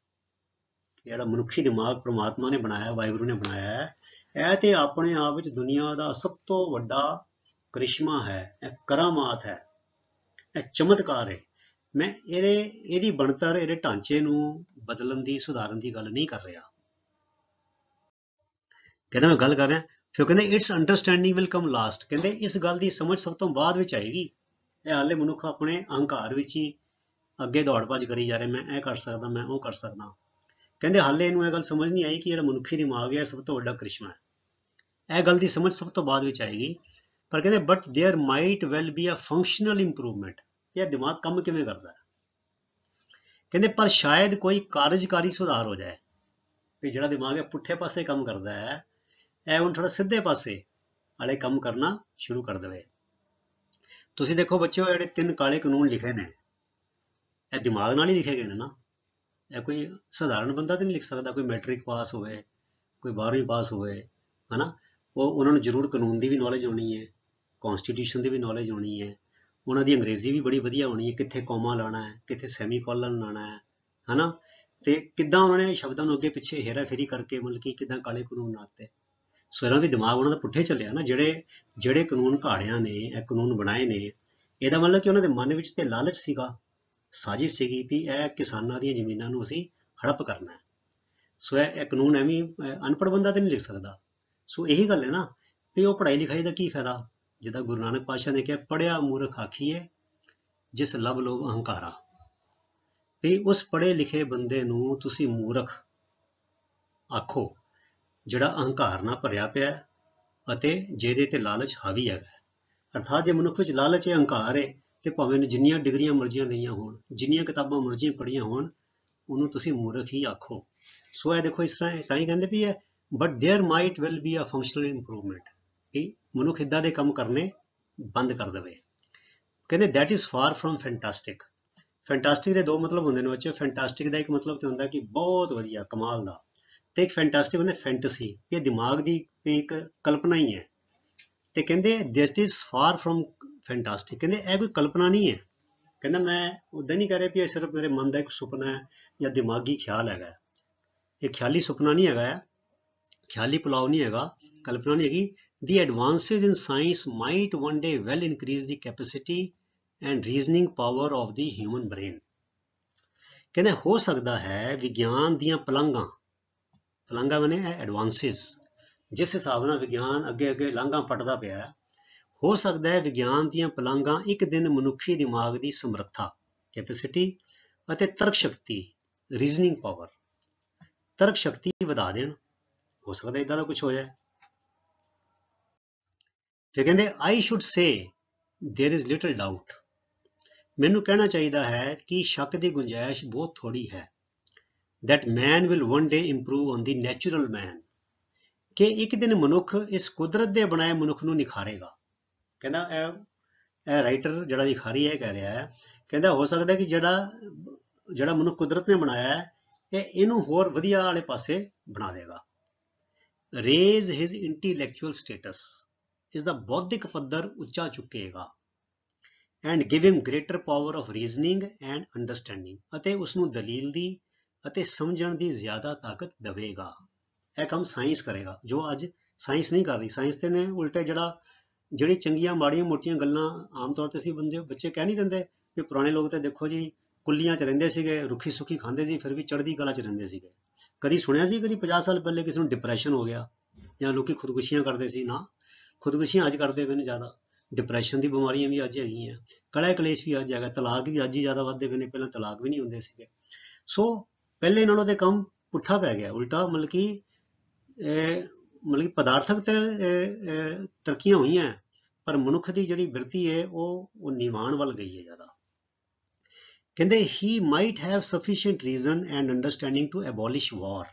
ਜਿਹੜਾ ਮਨੁੱਖੀ ਦਿਮਾਗ ਪ੍ਰਮਾਤਮਾ ਨੇ ਬਣਾਇਆ, ਵਾਹਿਗੁਰੂ ਨੇ ਬਣਾਇਆ ਹੈ, ਇਹ ਤੇ ਆਪਣੇ ਆਪ ਵਿੱਚ ਦੁਨੀਆ ਦਾ ਸਭ ਤੋਂ ਵੱਡਾ ਕ੍ਰਿਸ਼ਮਾ ਹੈ, ਇਹ ਕਰਾਮਾਤ ਹੈ, ਇਹ ਚਮਤਕਾਰ ਹੈ। ਮੈਂ ਇਹਦੀ ਬਣਤਰ, ਇਹਦੇ ਢਾਂਚੇ ਨੂੰ ਬਦਲਣ ਦੀ, ਸੁਧਾਰਨ ਦੀ ਗੱਲ ਨਹੀਂ ਕਰ ਰਿਹਾ। ਕਹਿੰਦਾ ਮੈਂ ਗੱਲ ਕਰ ਰਿਹਾ, ਫਿਰ ਕਹਿੰਦੇ its understanding will come last, ਕਹਿੰਦੇ ਇਸ ਗੱਲ ਦੀ ਸਮਝ ਸਭ ਤੋਂ ਬਾਅਦ ਵਿੱਚ ਆਏਗੀ। ਇਹ ਹਾਲੇ ਮਨੁੱਖ ਆਪਣੇ ਅਹੰਕਾਰ ਵਿੱਚ ਹੀ ਅੱਗੇ ਦੌੜ ਭੱਜ ਕਰੀ ਜਾ ਰਿਹਾ, ਮੈਂ ਇਹ ਕਰ ਸਕਦਾ, ਮੈਂ ਉਹ ਕਰ ਸਕਦਾ। ਕਹਿੰਦੇ ਹਾਲੇ ਇਹਨੂੰ ਇਹ ਗੱਲ ਸਮਝ ਨਹੀਂ ਆਈ ਕਿ ਜਿਹੜਾ ਮਨੁੱਖੀ ਦਿਮਾਗ ਹੈ ਸਭ ਤੋਂ ਵੱਡਾ ਕ੍ਰਿਸ਼ਮਾ ਹੈ। ਇਹ ਗੱਲ ਦੀ ਸਮਝ ਸਭ ਤੋਂ ਬਾਅਦ ਵਿੱਚ ਆਏਗੀ। ਪਰ ਕਹਿੰਦੇ but there might well be a functional improvement, ਇਹ ਦਿਮਾਗ ਕੰਮ ਕਿਵੇਂ ਕਰਦਾ ਹੈ। ਕਹਿੰਦੇ ਪਰ ਸ਼ਾਇਦ ਕੋਈ ਕਾਰਜਕਾਰੀ ਸੁਧਾਰ ਹੋ ਜਾਏ, ਵੀ ਜਿਹੜਾ ਦਿਮਾਗ ਹੈ ਪੁੱਠੇ ਪਾਸੇ ਕੰਮ ਕਰਦਾ ਹੈ ਇਹ ਹੁਣ ਥੋੜਾ ਸਿੱਧੇ ਪਾਸੇ ਵਾਲੇ ਕੰਮ ਕਰਨਾ ਸ਼ੁਰੂ ਕਰ ਦੇਵੇ। ਤੁਸੀਂ ਦੇਖੋ ਬੱਚਿਓ, ਜਿਹੜੇ 3 ਕਾਲੇ ਕਾਨੂੰਨ ਲਿਖੇ ਨੇ ਇਹ ਦਿਮਾਗ ਨਾਲ ਹੀ ਲਿਖੇ ਗਏ ਨੇ ਨਾ, ਇਹ ਕੋਈ ਸਧਾਰਨ ਬੰਦਾ ਤਾਂ ਨਹੀਂ ਲਿਖ ਸਕਦਾ। ਕੋਈ ਮੈਟ੍ਰਿਕ ਪਾਸ ਹੋਵੇ, ਕੋਈ 12ਵੀਂ ਪਾਸ ਹੋਵੇ ਹਨਾ, ਉਹਨਾਂ ਨੂੰ ਜ਼ਰੂਰ ਕਾਨੂੰਨ ਦੀ ਵੀ ਨੌਲੇਜ ਹੋਣੀ ਹੈ, ਕੌਨਸਟੀਟਿਊਸ਼ਨ ਦੀ ਵੀ ਨੌਲੇਜ ਹੋਣੀ ਹੈ, ਉਹਨਾਂ ਦੀ ਅੰਗਰੇਜ਼ੀ ਵੀ ਬੜੀ ਵਧੀਆ ਹੋਣੀ ਹੈ, ਕਿੱਥੇ ਕੌਮਾ ਲਾਉਣਾ ਹੈ, ਕਿੱਥੇ ਸੈਮੀਕੋਲਨ ਲਾਉਣਾ ਹੈ ਹਨਾ, ਤੇ ਕਿੱਦਾਂ ਉਹਨਾਂ ਨੇ ਸ਼ਬਦਾਂ ਨੂੰ ਅੱਗੇ ਪਿੱਛੇ ਹੇਰਾ ਫੇਰੀ ਕਰਕੇ ਮਤਲਬ ਕਿ ਕਿੱਦਾਂ ਕਾਲੇ ਕਾਨੂੰਨ ਲਾਤੇ। ਸੋ ਇਹਨਾਂ ਵੀ ਦਿਮਾਗ ਉਹਨਾਂ ਦਾ ਪੁੱਠੇ ਚੱਲਿਆ ਨਾ, ਜਿਹੜੇ ਕਾਨੂੰਨ ਘਾੜਿਆਂ ਨੇ ਇਹ ਕਾਨੂੰਨ ਬਣਾਏ ਨੇ, ਇਹਦਾ ਮਤਲਬ ਕਿ ਉਹਨਾਂ ਦੇ ਮਨ ਵਿੱਚ ਤੇ ਲਾਲਚ ਸੀਗਾ, ਸਾਜ਼ਿਸ਼ ਸੀਗੀ ਵੀ ਇਹ ਕਿਸਾਨਾਂ ਦੀਆਂ ਜ਼ਮੀਨਾਂ ਨੂੰ ਅਸੀਂ ਹੜੱਪ ਕਰਨਾ ਹੈ। ਸੋ ਇਹ ਕਾਨੂੰਨ ਐਵੇਂ ਅਨਪੜ੍ਹ ਬੰਦਾ ਤਾਂ ਨਹੀਂ ਲਿਖ ਸਕਦਾ। ਸੋ ਇਹੀ ਗੱਲ ਹੈ ਨਾ ਵੀ ਉਹ ਪੜ੍ਹਾਈ ਲਿਖਾਈ ਦਾ ਕੀ ਫਾਇਦਾ, ਜਿੱਦਾਂ ਗੁਰੂ ਨਾਨਕ ਪਾਤਸ਼ਾਹ ਨੇ ਕਿਹਾ ਪੜ੍ਹਿਆ ਮੂਰਖ ਆਖੀਏ ਜਿਸ ਲਬ ਲੋਭ ਅਹੰਕਾਰਾ, ਵੀ ਉਸ ਪੜ੍ਹੇ ਲਿਖੇ ਬੰਦੇ ਨੂੰ ਤੁਸੀਂ ਮੂਰਖ ਆਖੋ ਜਿਹੜਾ ਅਹੰਕਾਰ ਨਾਲ ਭਰਿਆ ਪਿਆ ਅਤੇ ਜਿਹਦੇ ਤੇ ਲਾਲਚ ਹਾਵੀ ਹੈਗਾ। ਅਰਥਾਤ ਜੇ ਮਨੁੱਖ ਵਿੱਚ ਲਾਲਚ ਹੈ, ਅਹੰਕਾਰ ਹੈ, ਤੇ ਭਾਵੇਂ ਉਹਨੇ ਜਿੰਨੀਆਂ ਡਿਗਰੀਆਂ ਮਰਜ਼ੀਆਂ ਲਈਆਂ ਹੋਣ, ਜਿੰਨੀਆਂ ਕਿਤਾਬਾਂ ਮਰਜ਼ੀਆਂ ਪੜ੍ਹੀਆਂ ਹੋਣ, ਉਹਨੂੰ ਤੁਸੀਂ ਮੂਰਖ ਹੀ ਆਖੋ। ਸੋ ਇਹ ਦੇਖੋ ਇਸ ਤਰ੍ਹਾਂ ਤਾਂ ਹੀ ਕਹਿੰਦੇ ਵੀ ਹੈ but there might will be a functional improvement, ਕਿ ਮਨੁੱਖ ਇੱਦਾਂ ਦੇ ਕੰਮ ਕਰਨੇ ਬੰਦ ਕਰ ਦੇਵੇ। ਕਹਿੰਦੇ that is for from fantastic. Fantastic ਦੇ 2 ਮਤਲਬ ਹੁੰਦੇ ਨੇ ਬੱਚੇ। ਫੈਂਟਾਸਟਿਕ ਦਾ ਇੱਕ ਮਤਲਬ ਤੇ ਹੁੰਦਾ ਕਿ ਬਹੁਤ ਵਧੀਆ, ਕਮਾਲ ਦਾ, ਤੇ ਇੱਕ ਫੈਂਟਾਸਟਿਕ ਹੁੰਦਾ ਫੈਂਟਸੀ, ਇਹ ਦਿਮਾਗ ਦੀ ਇੱਕ ਕਲਪਨਾ ਹੀ ਹੈ। ਤੇ ਕਹਿੰਦੇ this is for from fantastic, ਕਹਿੰਦੇ ਇਹ ਕੋਈ ਕਲਪਨਾ ਨਹੀਂ ਹੈ। ਕਹਿੰਦਾ ਮੈਂ ਉਦਾਂ ਨਹੀਂ ਕਹਿ ਰਿਹਾ ਵੀ ਇਹ ਸਿਰਫ ਮੇਰੇ ਮਨ ਦਾ ਇੱਕ ਸੁਪਨਾ ਹੈ ਜਾਂ ਦਿਮਾਗੀ ਖਿਆਲ ਹੈਗਾ, ਇਹ ਖਿਆਲੀ ਸੁਪਨਾ ਨਹੀਂ ਹੈਗਾ ਹੈ, ਖਿਆਲੀ ਪੁਲਾਵ ਨਹੀਂ ਹੈਗਾ, ਕਲਪਨਾ ਨਹੀਂ ਹੈਗੀ। The advances in science might one day well increase the capacity and reasoning power of the human brain. ਕਹਿੰਦੇ ਹੋ ਸਕਦਾ ਹੈ ਵਿਗਿਆਨ ਦੀਆਂ ਪਲਾਂਘਾਂ ਮੈਨੇ ਐਡਵਾਂਸਿਸ, ਜਿਸ ਹਿਸਾਬ ਨਾਲ ਵਿਗਿਆਨ ਅੱਗੇ ਲਾਂਘਾਂ ਪੱਟਦਾ ਪਿਆ, ਹੋ ਸਕਦਾ ਹੈ ਵਿਗਿਆਨ ਦੀਆਂ ਪਲਾਂਘਾਂ ਇੱਕ ਦਿਨ ਮਨੁੱਖੀ ਦਿਮਾਗ ਦੀ ਸਮਰੱਥਾ, ਕੈਪੈਸਿਟੀ ਅਤੇ ਤਰਕ ਸ਼ਕਤੀ, ਰੀਜ਼ਨਿੰਗ ਪਾਵਰ, ਤਰਕ ਸ਼ਕਤੀ ਵਧਾ ਦੇਣ। ਹੋ ਸਕਦਾ ਇਦਾਂ ਦਾ ਕੁਝ ਹੋ ਜਾਏ। ਫਿਰ ਕਹਿੰਦੇ I should say, there is little doubt. मैनू कहना चाहिए है कि शक की गुंजाइश बहुत थोड़ी है। That man will one day improve on the natural man, कि एक दिन मनुख इस कुदरत के बनाए मनुख नू निखारेगा। कहना ਇਹ ਰਾਈਟਰ ਜਿਹੜਾ ਲਿਖਾਰੀ ਹੈ ਕਹਿ ਰਿਹਾ ਹੈ, ਕਹਿੰਦਾ ਹੋ ਸਕਦਾ ਕਿ ਜਿਹੜਾ ਮਨੁੱਖ ਕੁਦਰਤ ਨੇ ਬਣਾਇਆ ਹੈ ਇਹ ਇਹਨੂੰ ਹੋਰ ਵਧੀਆ ਵਾਲੇ ਪਾਸੇ ਬਣਾ ਦੇਗਾ। ਰੇਜ਼ ਹਿਜ਼ ਇੰਟੈਲੈਕਚੁਅਲ ਸਟੇਟਸ, ਇਸ ਦਾ ਬੌਧਿਕ ਪੱਧਰ ਉੱਚਾ ਚੁੱਕੇਗਾ। And give him greater power of reasoning and understanding, ਅਤੇ ਉਸ ਨੂੰ ਦਲੀਲ ਦੀ ਅਤੇ ਸਮਝਣ ਦੀ ਜ਼ਿਆਦਾ ਤਾਕਤ ਦੇਵੇਗਾ। ਇਹ ਕੰਮ ਸਾਇੰਸ ਕਰੇਗਾ, ਜੋ ਅੱਜ ਸਾਇੰਸ ਨਹੀਂ ਕਰ ਰਹੀ। ਸਾਇੰਸ ਤੇ ਨੇ ਉਲਟੇ ਜਿਹੜੀ ਚੰਗੀਆਂ ਮਾੜੀਆਂ ਮੋਟੀਆਂ ਗੱਲਾਂ ਆਮ ਤੌਰ ਤੇ ਅਸੀਂ ਬੱਚੇ ਕਹਿ ਨਹੀਂ ਦਿੰਦੇ ਵੀ ਪੁਰਾਣੇ ਲੋਕ ਤੇ ਦੇਖੋ ਜੀ ਕੁੱਲੀਆਂ 'ਚ ਰਹਿੰਦੇ ਸੀਗੇ, ਰੁੱਖੀ ਸੁੱਖੀ ਖਾਂਦੇ ਸੀ, ਫਿਰ ਵੀ ਚੜ੍ਹਦੀ ਕਲਾ 'ਚ ਰਹਿੰਦੇ ਸੀਗੇ। ਕਦੀ ਸੁਣਿਆ ਸੀ ਕਦੀ 50 ਸਾਲ ਪਹਿਲੇ ਕਿਸੇ ਨੂੰ ਡਿਪਰੈਸ਼ਨ ਹੋ ਗਿਆ ਜਾਂ ਲੋਕੀ ਖੁਦਕੁਸ਼ੀਆਂ ਕਰਦੇ ਸੀ? ਨਾ, ਖੁਦਕੁਸ਼ੀਆਂ ਅੱਜ ਕਰਦੇ ਪਏ ਨੇ ਜ਼ਿਆਦਾ। ਡਿਪਰੈਸ਼ਨ ਦੀ ਬਿਮਾਰੀਆਂ ਵੀ ਅੱਜ ਹੈਗੀਆਂ, ਕਲਾ ਕਲੇਸ਼ ਵੀ ਅੱਜ ਹੈਗਾ, ਤਲਾਕ ਵੀ ਅੱਜ ਹੀ ਜ਼ਿਆਦਾ ਵੱਧਦੇ ਪਏ ਨੇ, ਪਹਿਲਾਂ ਤਲਾਕ ਵੀ ਨਹੀਂ ਹੁੰਦੇ ਸੀਗੇ। ਸੋ ਪਹਿਲੇ ਨਾਲੋਂ ਤੇ ਕੰਮ ਪੁੱਠਾ ਪੈ ਗਿਆ, ਉਲਟਾ ਮਤਲਬ ਕਿ ਪਦਾਰਥਕ ਤੇ ਤਰੱਕੀਆਂ ਹੋਈਆਂ, ਪਰ ਮਨੁੱਖ ਦੀ ਜਿਹੜੀ ਬਿਰਤੀ ਹੈ ਉਹ ਨਿਵਾਣ ਵੱਲ ਗਈ ਹੈ ਜ਼ਿਆਦਾ। ਕਹਿੰਦੇ he might have sufficient reason and understanding to abolish war.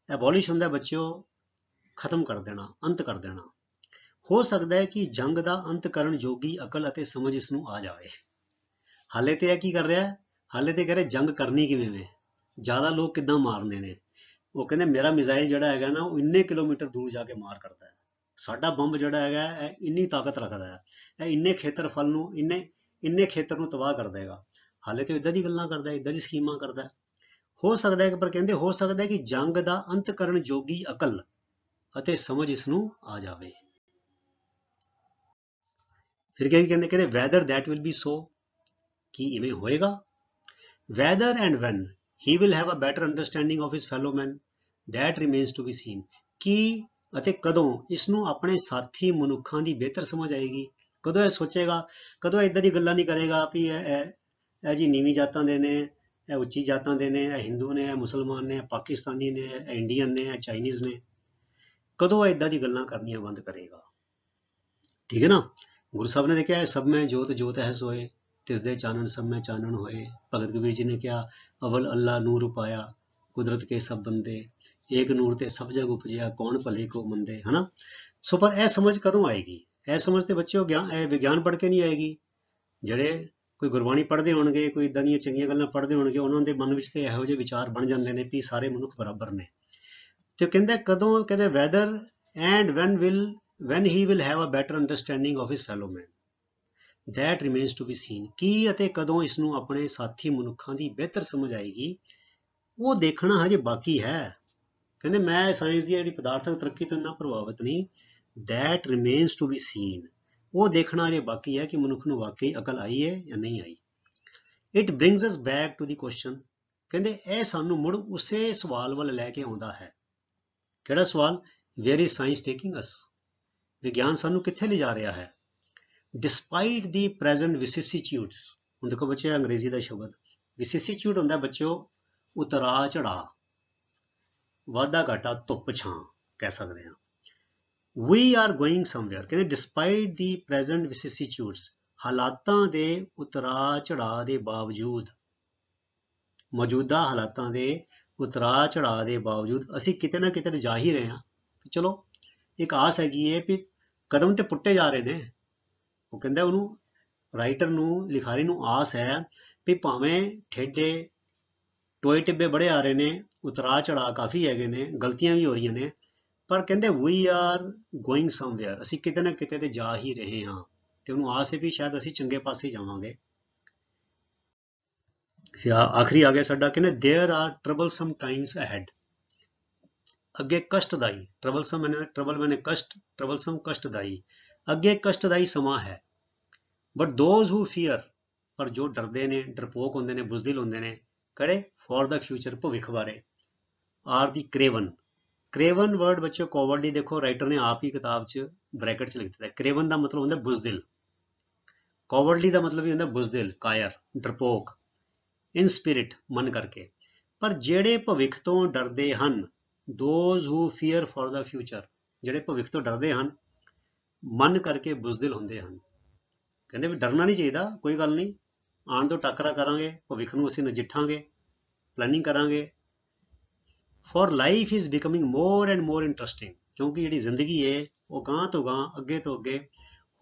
Abolish ਹੁੰਦਾ ਬੱਚਿਓ ਖਤਮ ਕਰ ਦੇਣਾ, ਅੰਤ ਕਰ ਦੇਣਾ। ਹੋ ਸਕਦਾ ਹੈ ਕਿ ਜੰਗ ਦਾ ਅੰਤ ਕਰਨ ਜੋਗੀ ਅਕਲ ਅਤੇ ਸਮਝ ਇਸ ਨੂੰ ਆ ਜਾਵੇ। ਹਾਲੇ ਤੇ ਇਹ ਕੀ ਕਰ ਰਿਹਾ? ਹਾਲੇ ਤੇ ਕਹਿ ਰਿਹਾ ਜੰਗ ਕਰਨੀ ਕਿਵੇਂ ਵੇ, ਜ਼ਿਆਦਾ ਲੋਕ ਕਿੱਦਾਂ ਮਾਰਨੇ ਨੇ। ਉਹ ਕਹਿੰਦੇ ਮੇਰਾ ਮਿਜ਼ਾਈਲ ਜਿਹੜਾ ਹੈਗਾ ਨਾ ਉਹ ਇੰਨੇ ਕਿਲੋਮੀਟਰ ਦੂਰ ਜਾ ਕੇ ਮਾਰ ਕਰਦਾ ਹੈ, ਸਾਡਾ ਬੰਬ ਜਿਹੜਾ ਹੈਗਾ ਇਹ ਇੰਨੀ ਤਾਕਤ ਰੱਖਦਾ ਹੈ, ਇਹ ਇੰਨੇ ਖੇਤਰਫਲ ਨੂੰ ਇੰਨੇ ਖੇਤਰ ਨੂੰ ਤਬਾਹ ਕਰ ਦੇਗਾ। ਹਾਲੇ ਤੇ ਇੱਦਾਂ ਦੀ ਗੱਲਾਂ ਕਰਦਾ, ਇੱਦਾਂ ਦੀ ਸਕੀਮਾਂ ਕਰਦਾ। ਹੋ ਸਕਦਾ ਹੈ, ਪਰ ਕਹਿੰਦੇ ਹੋ ਸਕਦਾ ਹੈ ਕਿ ਜੰਗ ਦਾ ਅੰਤ ਕਰਨ ਜੋਗੀ ਅਕਲ ਅਤੇ ਸਮਝ ਇਸ ਨੂੰ ਆ ਜਾਵੇ। ਫਿਰ ਕਹਿੰਦੇ whether that will be so, ਕੀ ਇਵੇਂ ਹੋਏਗਾ? Whether and when he will have a better understanding of his fellow man, that remains to be seen. ਕੀ ਅਤੇ ਕਦੋਂ ਇਸ ਨੂੰ ਆਪਣੇ ਸਾਥੀ ਮਨੁੱਖਾਂ ਦੀ ਬਿਹਤਰ ਸਮਝ ਆਏਗੀ? ਕਦੋਂ ਇਹ ਸੋਚੇਗਾ, ਕਦੋਂ ਇੱਦਾਂ ਦੀ ਗੱਲਾਂ ਨਹੀਂ ਕਰੇਗਾ ਵੀ ਇਹ ਜੀ ਨੀਵੀਂ ਜਾਤਾਂ ਦੇ ਨੇ, ਇਹ ਉੱਚੀ ਜਾਤਾਂ ਦੇ ਨੇ, ਇਹ ਹਿੰਦੂ ਨੇ, ਇਹ ਮੁਸਲਮਾਨ ਨੇ, ਇਹ ਪਾਕਿਸਤਾਨੀ ਨੇ, ਇਹ ਇੰਡੀਅਨ ਨੇ, ਇਹ ਚਾਈਨੀਜ਼ ਨੇ। ਕਦੋਂ ਇੱਦਾਂ ਦੀ ਗੱਲਾਂ ਕਰਨੀਆਂ ਬੰਦ ਕਰੇਗਾ? ਠੀਕ ਹੈ ਨਾ। ਗੁਰੂ ਸਾਹਿਬ ਨੇ ਦੇਖਿਆ ਸਭ ਮੈਂ ਜੋਤ ਜੋਤ ਹੈ ਸੋਏ, ਤਿਸਦੇ ਚਾਨਣ ਸਭ ਮੈਂ ਚਾਨਣ ਹੋਏ। ਭਗਤ ਕਬੀਰ ਜੀ ਨੇ ਕਿਹਾ ਅਵਲ ਅੱਲਾ ਨੂਰ ਪਾਇਆ, ਕੁਦਰਤ ਕੇ ਸਭ ਬੰਦੇ, ਏਕ ਨੂਰ ਤੇ ਸਭ ਜਗ ਉਪਜਿਆ, ਕੌਣ ਭਲੇ ਕੋ ਮੰਦੇ। ਹਨਾ। ਸੋ ਪਰ ਇਹ ਸਮਝ ਕਦੋਂ ਆਏਗੀ? ਇਹ ਸਮਝ ਤੇ ਬੱਚਿਓ ਵਿਗਿਆਨ ਪੜ੍ਹ ਕੇ ਨਹੀਂ ਆਏਗੀ। ਜਿਹੜੇ ਕੋਈ ਗੁਰਬਾਣੀ ਪੜ੍ਹਦੇ ਹੋਣਗੇ, ਕੋਈ ਇੱਦਾਂ ਦੀਆਂ ਚੰਗੀਆਂ ਗੱਲਾਂ ਪੜ੍ਹਦੇ ਹੋਣਗੇ, ਉਹਨਾਂ ਦੇ ਮਨ ਵਿੱਚ ਤੇ ਇਹੋ ਜਿਹੇ ਵਿਚਾਰ ਬਣ ਜਾਂਦੇ ਨੇ ਵੀ ਸਾਰੇ ਮਨੁੱਖ ਬਰਾਬਰ ਨੇ। ਤੇ ਕਹਿੰਦੇ ਕਦੋਂ? ਕਹਿੰਦੇ weather and when he will have a better understanding of his fellow man, that remains to be seen। ਕੀ ਅਤੇ ਕਦੋਂ ਇਸ ਨੂੰ ਆਪਣੇ ਸਾਥੀ ਮਨੁੱਖਾਂ ਦੀ ਬਿਹਤਰ ਸਮਝ ਆਏਗੀ, ਉਹ ਦੇਖਣਾ ਹਜੇ ਬਾਕੀ ਹੈ। ਕਹਿੰਦੇ ਮੈਂ ਸਾਇੰਸ ਦੀ ਜਿਹੜੀ ਪਦਾਰਥਕ ਤਰੱਕੀ ਤੋਂ ਇੰਨਾ ਪ੍ਰਭਾਵਿਤ ਨਹੀਂ, that remains to be seen। ਉਹ ਦੇਖਣਾ ਹਜੇ ਬਾਕੀ ਹੈ ਕਿ ਮਨੁੱਖ ਨੂੰ ਵਾਕਈ ਅਕਲ ਆਈ ਹੈ ਜਾਂ ਨਹੀਂ ਆਈ। It brings us back to the question। ਕਹਿੰਦੇ ਇਹ ਸਾਨੂੰ ਮੁੜ ਉਸੇ ਸਵਾਲ ਵੱਲ ਲੈ ਕੇ ਆਉਂਦਾ ਹੈ। ਕਿਹੜਾ ਸਵਾਲ? where is science taking us? ਵਿਗਿਆਨ ਸਾਨੂੰ ਕਿੱਥੇ ਲਿਜਾ ਰਿਹਾ ਹੈ? Despite the present ਵਿਸਿਸਿਚਿਊਡਸ। ਹੁਣ ਦੇਖੋ ਬੱਚੇ ਅੰਗਰੇਜ਼ੀ ਦਾ ਸ਼ਬਦ ਵਿਸਿਸਿਚਿਊਡ ਹੁੰਦਾ ਬੱਚਿਓ ਉਤਰਾ ਚੜਾ, ਵਾਧਾ ਘਾਟਾ, ਧੁੱਪ ਛਾਂ ਕਹਿ ਸਕਦੇ ਹਾਂ। We are going somewhere. ਕਹਿੰਦੇ ਡਿਸਪਾਈਟ ਦੀ ਪ੍ਰੈਜ਼ੈਂਟ ਵਿਸਿਸਿਚਿਊਡਸ, ਹਾਲਾਤਾਂ ਦੇ ਉਤਰਾ ਚੜਾ ਦੇ ਬਾਵਜੂਦ, ਮੌਜੂਦਾ ਹਾਲਾਤਾਂ ਦੇ ਉਤਰਾ ਚੜਾ ਦੇ ਬਾਵਜੂਦ ਅਸੀਂ ਕਿਤੇ ਨਾ ਕਿਤੇ ਜਾ ਹੀ ਰਹੇ ਹਾਂ। ਚਲੋ ਇੱਕ ਆਸ ਹੈਗੀ ਹੈ ਵੀ ਕਦਮ ਤੇ ਪੁੱਟੇ ਜਾ ਰਹੇ ਨੇ। ਉਹ ਕਹਿੰਦਾ ਉਹਨੂੰ ਰਾਈਟਰ ਨੂੰ, ਲਿਖਾਰੀ ਨੂੰ ਆਸ ਹੈ ਵੀ ਭਾਵੇਂ ਠੇਡੇ ਟੋਏ ਟਿੱਬੇ ਬੜੇ ਆ ਰਹੇ ਨੇ, ਉਤਰਾ ਚੜਾ ਕਾਫੀ ਹੈਗੇ ਨੇ, ਗਲਤੀਆਂ ਵੀ ਹੋ ਰਹੀਆਂ ਨੇ, ਪਰ ਕਹਿੰਦੇ ਵੀ ਆਰ ਗੋਇੰਗ ਸਮਵੇਅਰ, ਅਸੀਂ ਕਿਤੇ ਨਾ ਕਿਤੇ ਤੇ ਜਾ ਹੀ ਰਹੇ ਹਾਂ। ਤੇ ਉਹਨੂੰ ਆਸ ਹੈ ਵੀ ਸ਼ਾਇਦ ਅਸੀਂ ਚੰਗੇ ਪਾਸੇ ਜਾਵਾਂਗੇ। ਫਿਰ ਆਖਰੀ ਆ ਗਿਆ ਸਾਡਾ, ਕਹਿੰਦੇ ਦੇਅਰ ਆਰ ਟਰਬਲਸਮ ਟਾਈਮਸ ਅਹੈਡ। ਅੱਗੇ ਕਸ਼ਟਦਾਈ, ਟਰਬਲ ਮੈਨੇ ਕਸ਼ਟ, ਟਰਬਲਸਮ ਕਸ਼ਟਦਾਈ, ਅੱਗੇ ਕਸ਼ਟਦਾਈ ਸਮਾਂ ਹੈ। ਬਟ ਦੋਜ਼ ਹੂ ਫੀਅਰ, ਪਰ ਜੋ ਡਰਦੇ ਨੇ, ਡਰਪੋਕ ਹੁੰਦੇ ਨੇ, ਬੁਜ਼ਦਿਲ ਹੁੰਦੇ ਨੇ, ਕਿਹੜੇ? ਫॉर द ਫਿਊਚਰ, ਭਵਿੱਖ ਬਾਰੇ। ਆਰ ਦੀ ਕ੍ਰੇਵਨ। ਕ੍ਰੇਵਨ ਵਰਡ ਬੱਚਿਓ ਕੋਵਰਡਲੀ ਦੇਖੋ ਰਾਈਟਰ ਨੇ ਆਪ ਹੀ ਕਿਤਾਬ 'ਚ ਬ੍ਰੈਕਟ 'ਚ ਲਿਖ ਦਿੱਤਾ। ਕ੍ਰੇਵਨ ਦਾ ਮਤਲਬ ਹੁੰਦਾ ਬੁਜ਼ਦਿਲ, ਕੋਵਰਡਲੀ ਦਾ ਮਤਲਬ ਵੀ ਹੁੰਦਾ ਬੁਜ਼ਦਿਲ, ਕਾਇਰ, ਡਰਪੋਕ, ਇਨ ਸਪਿਰਿਟ, ਮਨ ਕਰਕੇ। ਪਰ ਜਿਹੜੇ ਭਵਿੱਖ ਤੋਂ ਡਰਦੇ ਹਨ, those who fear for the future, ਜਿਹੜੇ ਭਵਿੱਖ ਤੋਂ ਡਰਦੇ ਹਨ, ਮਨ ਕਰਕੇ ਬੁਜ਼ਦਿਲ ਹੁੰਦੇ ਹਨ। ਕਹਿੰਦੇ ਵੀ ਡਰਨਾ ਨਹੀਂ ਚਾਹੀਦਾ, ਕੋਈ ਗੱਲ ਨਹੀਂ, ਆਉਣ ਤੋਂ ਟੱਕਰਾ ਕਰਾਂਗੇ, ਭਵਿੱਖ ਨੂੰ ਅਸੀਂ ਨਜਿੱਠਾਂਗੇ, ਪਲੈਨਿੰਗ ਕਰਾਂਗੇ। For life is becoming more and more interesting, ਕਿਉਂਕਿ ਜਿਹੜੀ ਜ਼ਿੰਦਗੀ ਹੈ ਉਹ ਗਾਂ ਤੋਂ ਗਾਂ, ਅੱਗੇ ਤੋਂ ਅੱਗੇ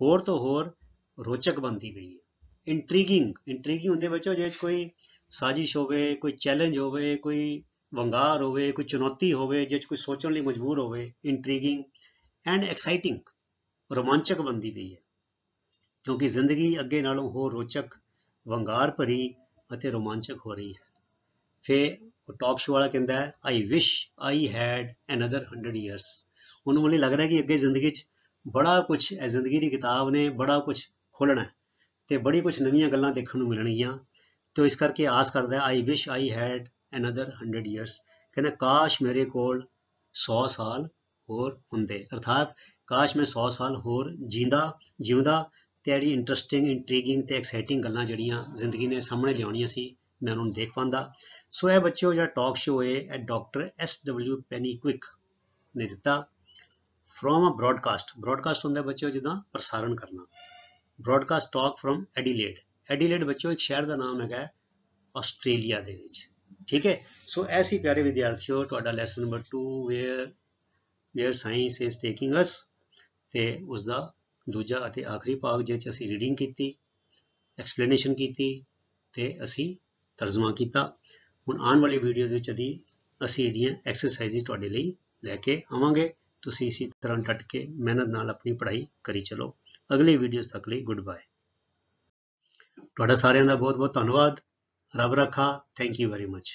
ਹੋਰ ਤੋਂ ਹੋਰ ਰੋਚਕ ਬਣਦੀ ਪਈ ਹੈ। ਇੰਟਰੀਗਿੰਗ ਹੁੰਦੇ ਬੱਚੋ ਜਿਹਦੇ 'ਚ ਕੋਈ ਸਾਜ਼ਿਸ਼ ਹੋਵੇ, ਕੋਈ ਚੈਲੰਜ ਹੋਵੇ, ਕੋਈ ਵੰਗਾਰ ਹੋਵੇ, ਕੋਈ ਚੁਣੌਤੀ ਹੋਵੇ, ਜਿਹਦੇ 'ਚ ਕੋਈ ਸੋਚਣ ਲਈ ਮਜਬੂਰ ਹੋਵੇ। ਇੰਟਰੀਗਿੰਗ ਐਂਡ ਐਕਸਾਈਟਿੰਗ, ਰੋਮਾਂਚਕ ਬਣਦੀ ਪਈ ਹੈ, ਕਿਉਂਕਿ ਜ਼ਿੰਦਗੀ ਅੱਗੇ ਨਾਲੋਂ ਹੋਰ ਰੋਚਕ, ਵੰਗਾਰ ਭਰੀ ਅਤੇ ਰੋਮਾਂਚਕ ਹੋ ਰਹੀ ਹੈ। ਫਿਰ ਉਹ ਟਾਕ ਸ਼ੋ ਵਾਲਾ ਕਹਿੰਦਾ ਹੈ, ਆਈ ਵਿਸ਼ ਆਈ ਹੈਡ ਅਨਦਰ 100 years। ਉਹਨੂੰ ਮੈਨੂੰ ਲੱਗ ਰਿਹਾ ਕਿ ਅੱਗੇ ਜ਼ਿੰਦਗੀ 'ਚ ਬੜਾ ਕੁਛ, ਇਹ ਜ਼ਿੰਦਗੀ ਦੀ ਕਿਤਾਬ ਨੇ ਬੜਾ ਕੁਛ ਖੋਲ੍ਹਣਾ ਤੇ ਬੜੀ ਕੁਛ ਨਵੀਆਂ ਗੱਲਾਂ ਦੇਖਣ ਨੂੰ ਮਿਲਣਗੀਆਂ। ਤੇ ਇਸ ਕਰਕੇ ਆਸ ਕਰਦਾ, ਆਈ ਵਿਸ਼ ਆਈ ਹੈਡ ਅਨਦਰ 100 years। ਕਹਿੰਦਾ ਕਾਸ਼ ਮੇਰੇ ਕੋਲ 100 ਸਾਲ ਹੋਰ ਹੁੰਦੇ, ਅਰਥਾਤ ਕਾਸ਼ ਮੈਂ 100 ਸਾਲ ਹੋਰ ਜਿਉਂਦਾ ਤੇ ਜਿਹੜੀ ਇੰਟਰਸਟਿੰਗ, ਇੰਟਰੀਗਿੰਗ ਤੇ ਐਕਸਾਈਟਿੰਗ ਗੱਲਾਂ ਜਿਹੜੀਆਂ ਜ਼ਿੰਦਗੀ ਨੇ ਸਾਹਮਣੇ ਲਿਆਉਣੀਆਂ ਸੀ, ਮੈਂ ਉਹਨਾਂ ਨੂੰ ਦੇਖ ਪਾਉਂਦਾ। ਸੋ ਇਹ ਬੱਚਿਓ ਜਿਹੜਾ ਟਾਕ ਸ਼ੋ ਹੈ, ਇਹ ਡਾਕਟਰ SW ਪੈਨੀਕਵਿਕ ਨੇ ਦਿੱਤਾ ਫਰੋਮ ਅ ਬ੍ਰੌਡਕਾਸਟ ਹੁੰਦਾ ਬੱਚਿਓ ਜਿੱਦਾਂ ਪ੍ਰਸਾਰਣ ਕਰਨਾ। ਬ੍ਰੌਡਕਾਸਟ ਟਾਕ ਫਰੋਮ ਐਡੀਲੇਡ ਬੱਚਿਓ ਇੱਕ ਸ਼ਹਿਰ ਦਾ ਨਾਮ ਹੈਗਾ ਆਸਟ੍ਰੇਲੀਆ ਦੇ ਵਿੱਚ, ਠੀਕ ਹੈ। ਸੋ ਐਸੀ ਪਿਆਰੇ ਵਿਦਿਆਰਥੀਓ, ਤੁਹਾਡਾ lesson number 2 where science is taking us, ਤੇ ਉਸਦਾ ਦੂਜਾ ਅਤੇ ਆਖਰੀ ਭਾਗ ਜਿਸ 'ਚ ਅਸੀਂ ਰੀਡਿੰਗ ਕੀਤੀ, ਐਕਸਪਲੇਨੇਸ਼ਨ ਕੀਤੀ ਤੇ ਅਸੀਂ ਤਰਜਮਾ ਕੀਤਾ। ਹੁਣ ਆਉਣ ਵਾਲੀ ਵੀਡੀਓ ਵਿੱਚ ਅਸੀਂ ਇਹਦੀਆਂ ਐਕਸਰਸਾਈਜ਼ ਤੁਹਾਡੇ ਲਈ ਲੈ ਕੇ ਆਵਾਂਗੇ। ਤੁਸੀਂ ਇਸੇ ਤਰ੍ਹਾਂ ਡਟ ਕੇ ਮਿਹਨਤ ਨਾਲ ਆਪਣੀ ਪੜ੍ਹਾਈ ਕਰੀ ਚਲੋ। ਅਗਲੀ ਵੀਡੀਓਜ਼ ਤੱਕ ਲਈ ਗੁੱਡ ਬਾਏ। ਤੁਹਾਡਾ ਸਾਰਿਆਂ ਦਾ ਬਹੁਤ ਬਹੁਤ ਧੰਨਵਾਦ। ਰੱਬ ਰੱਖਾ। Thank you very much.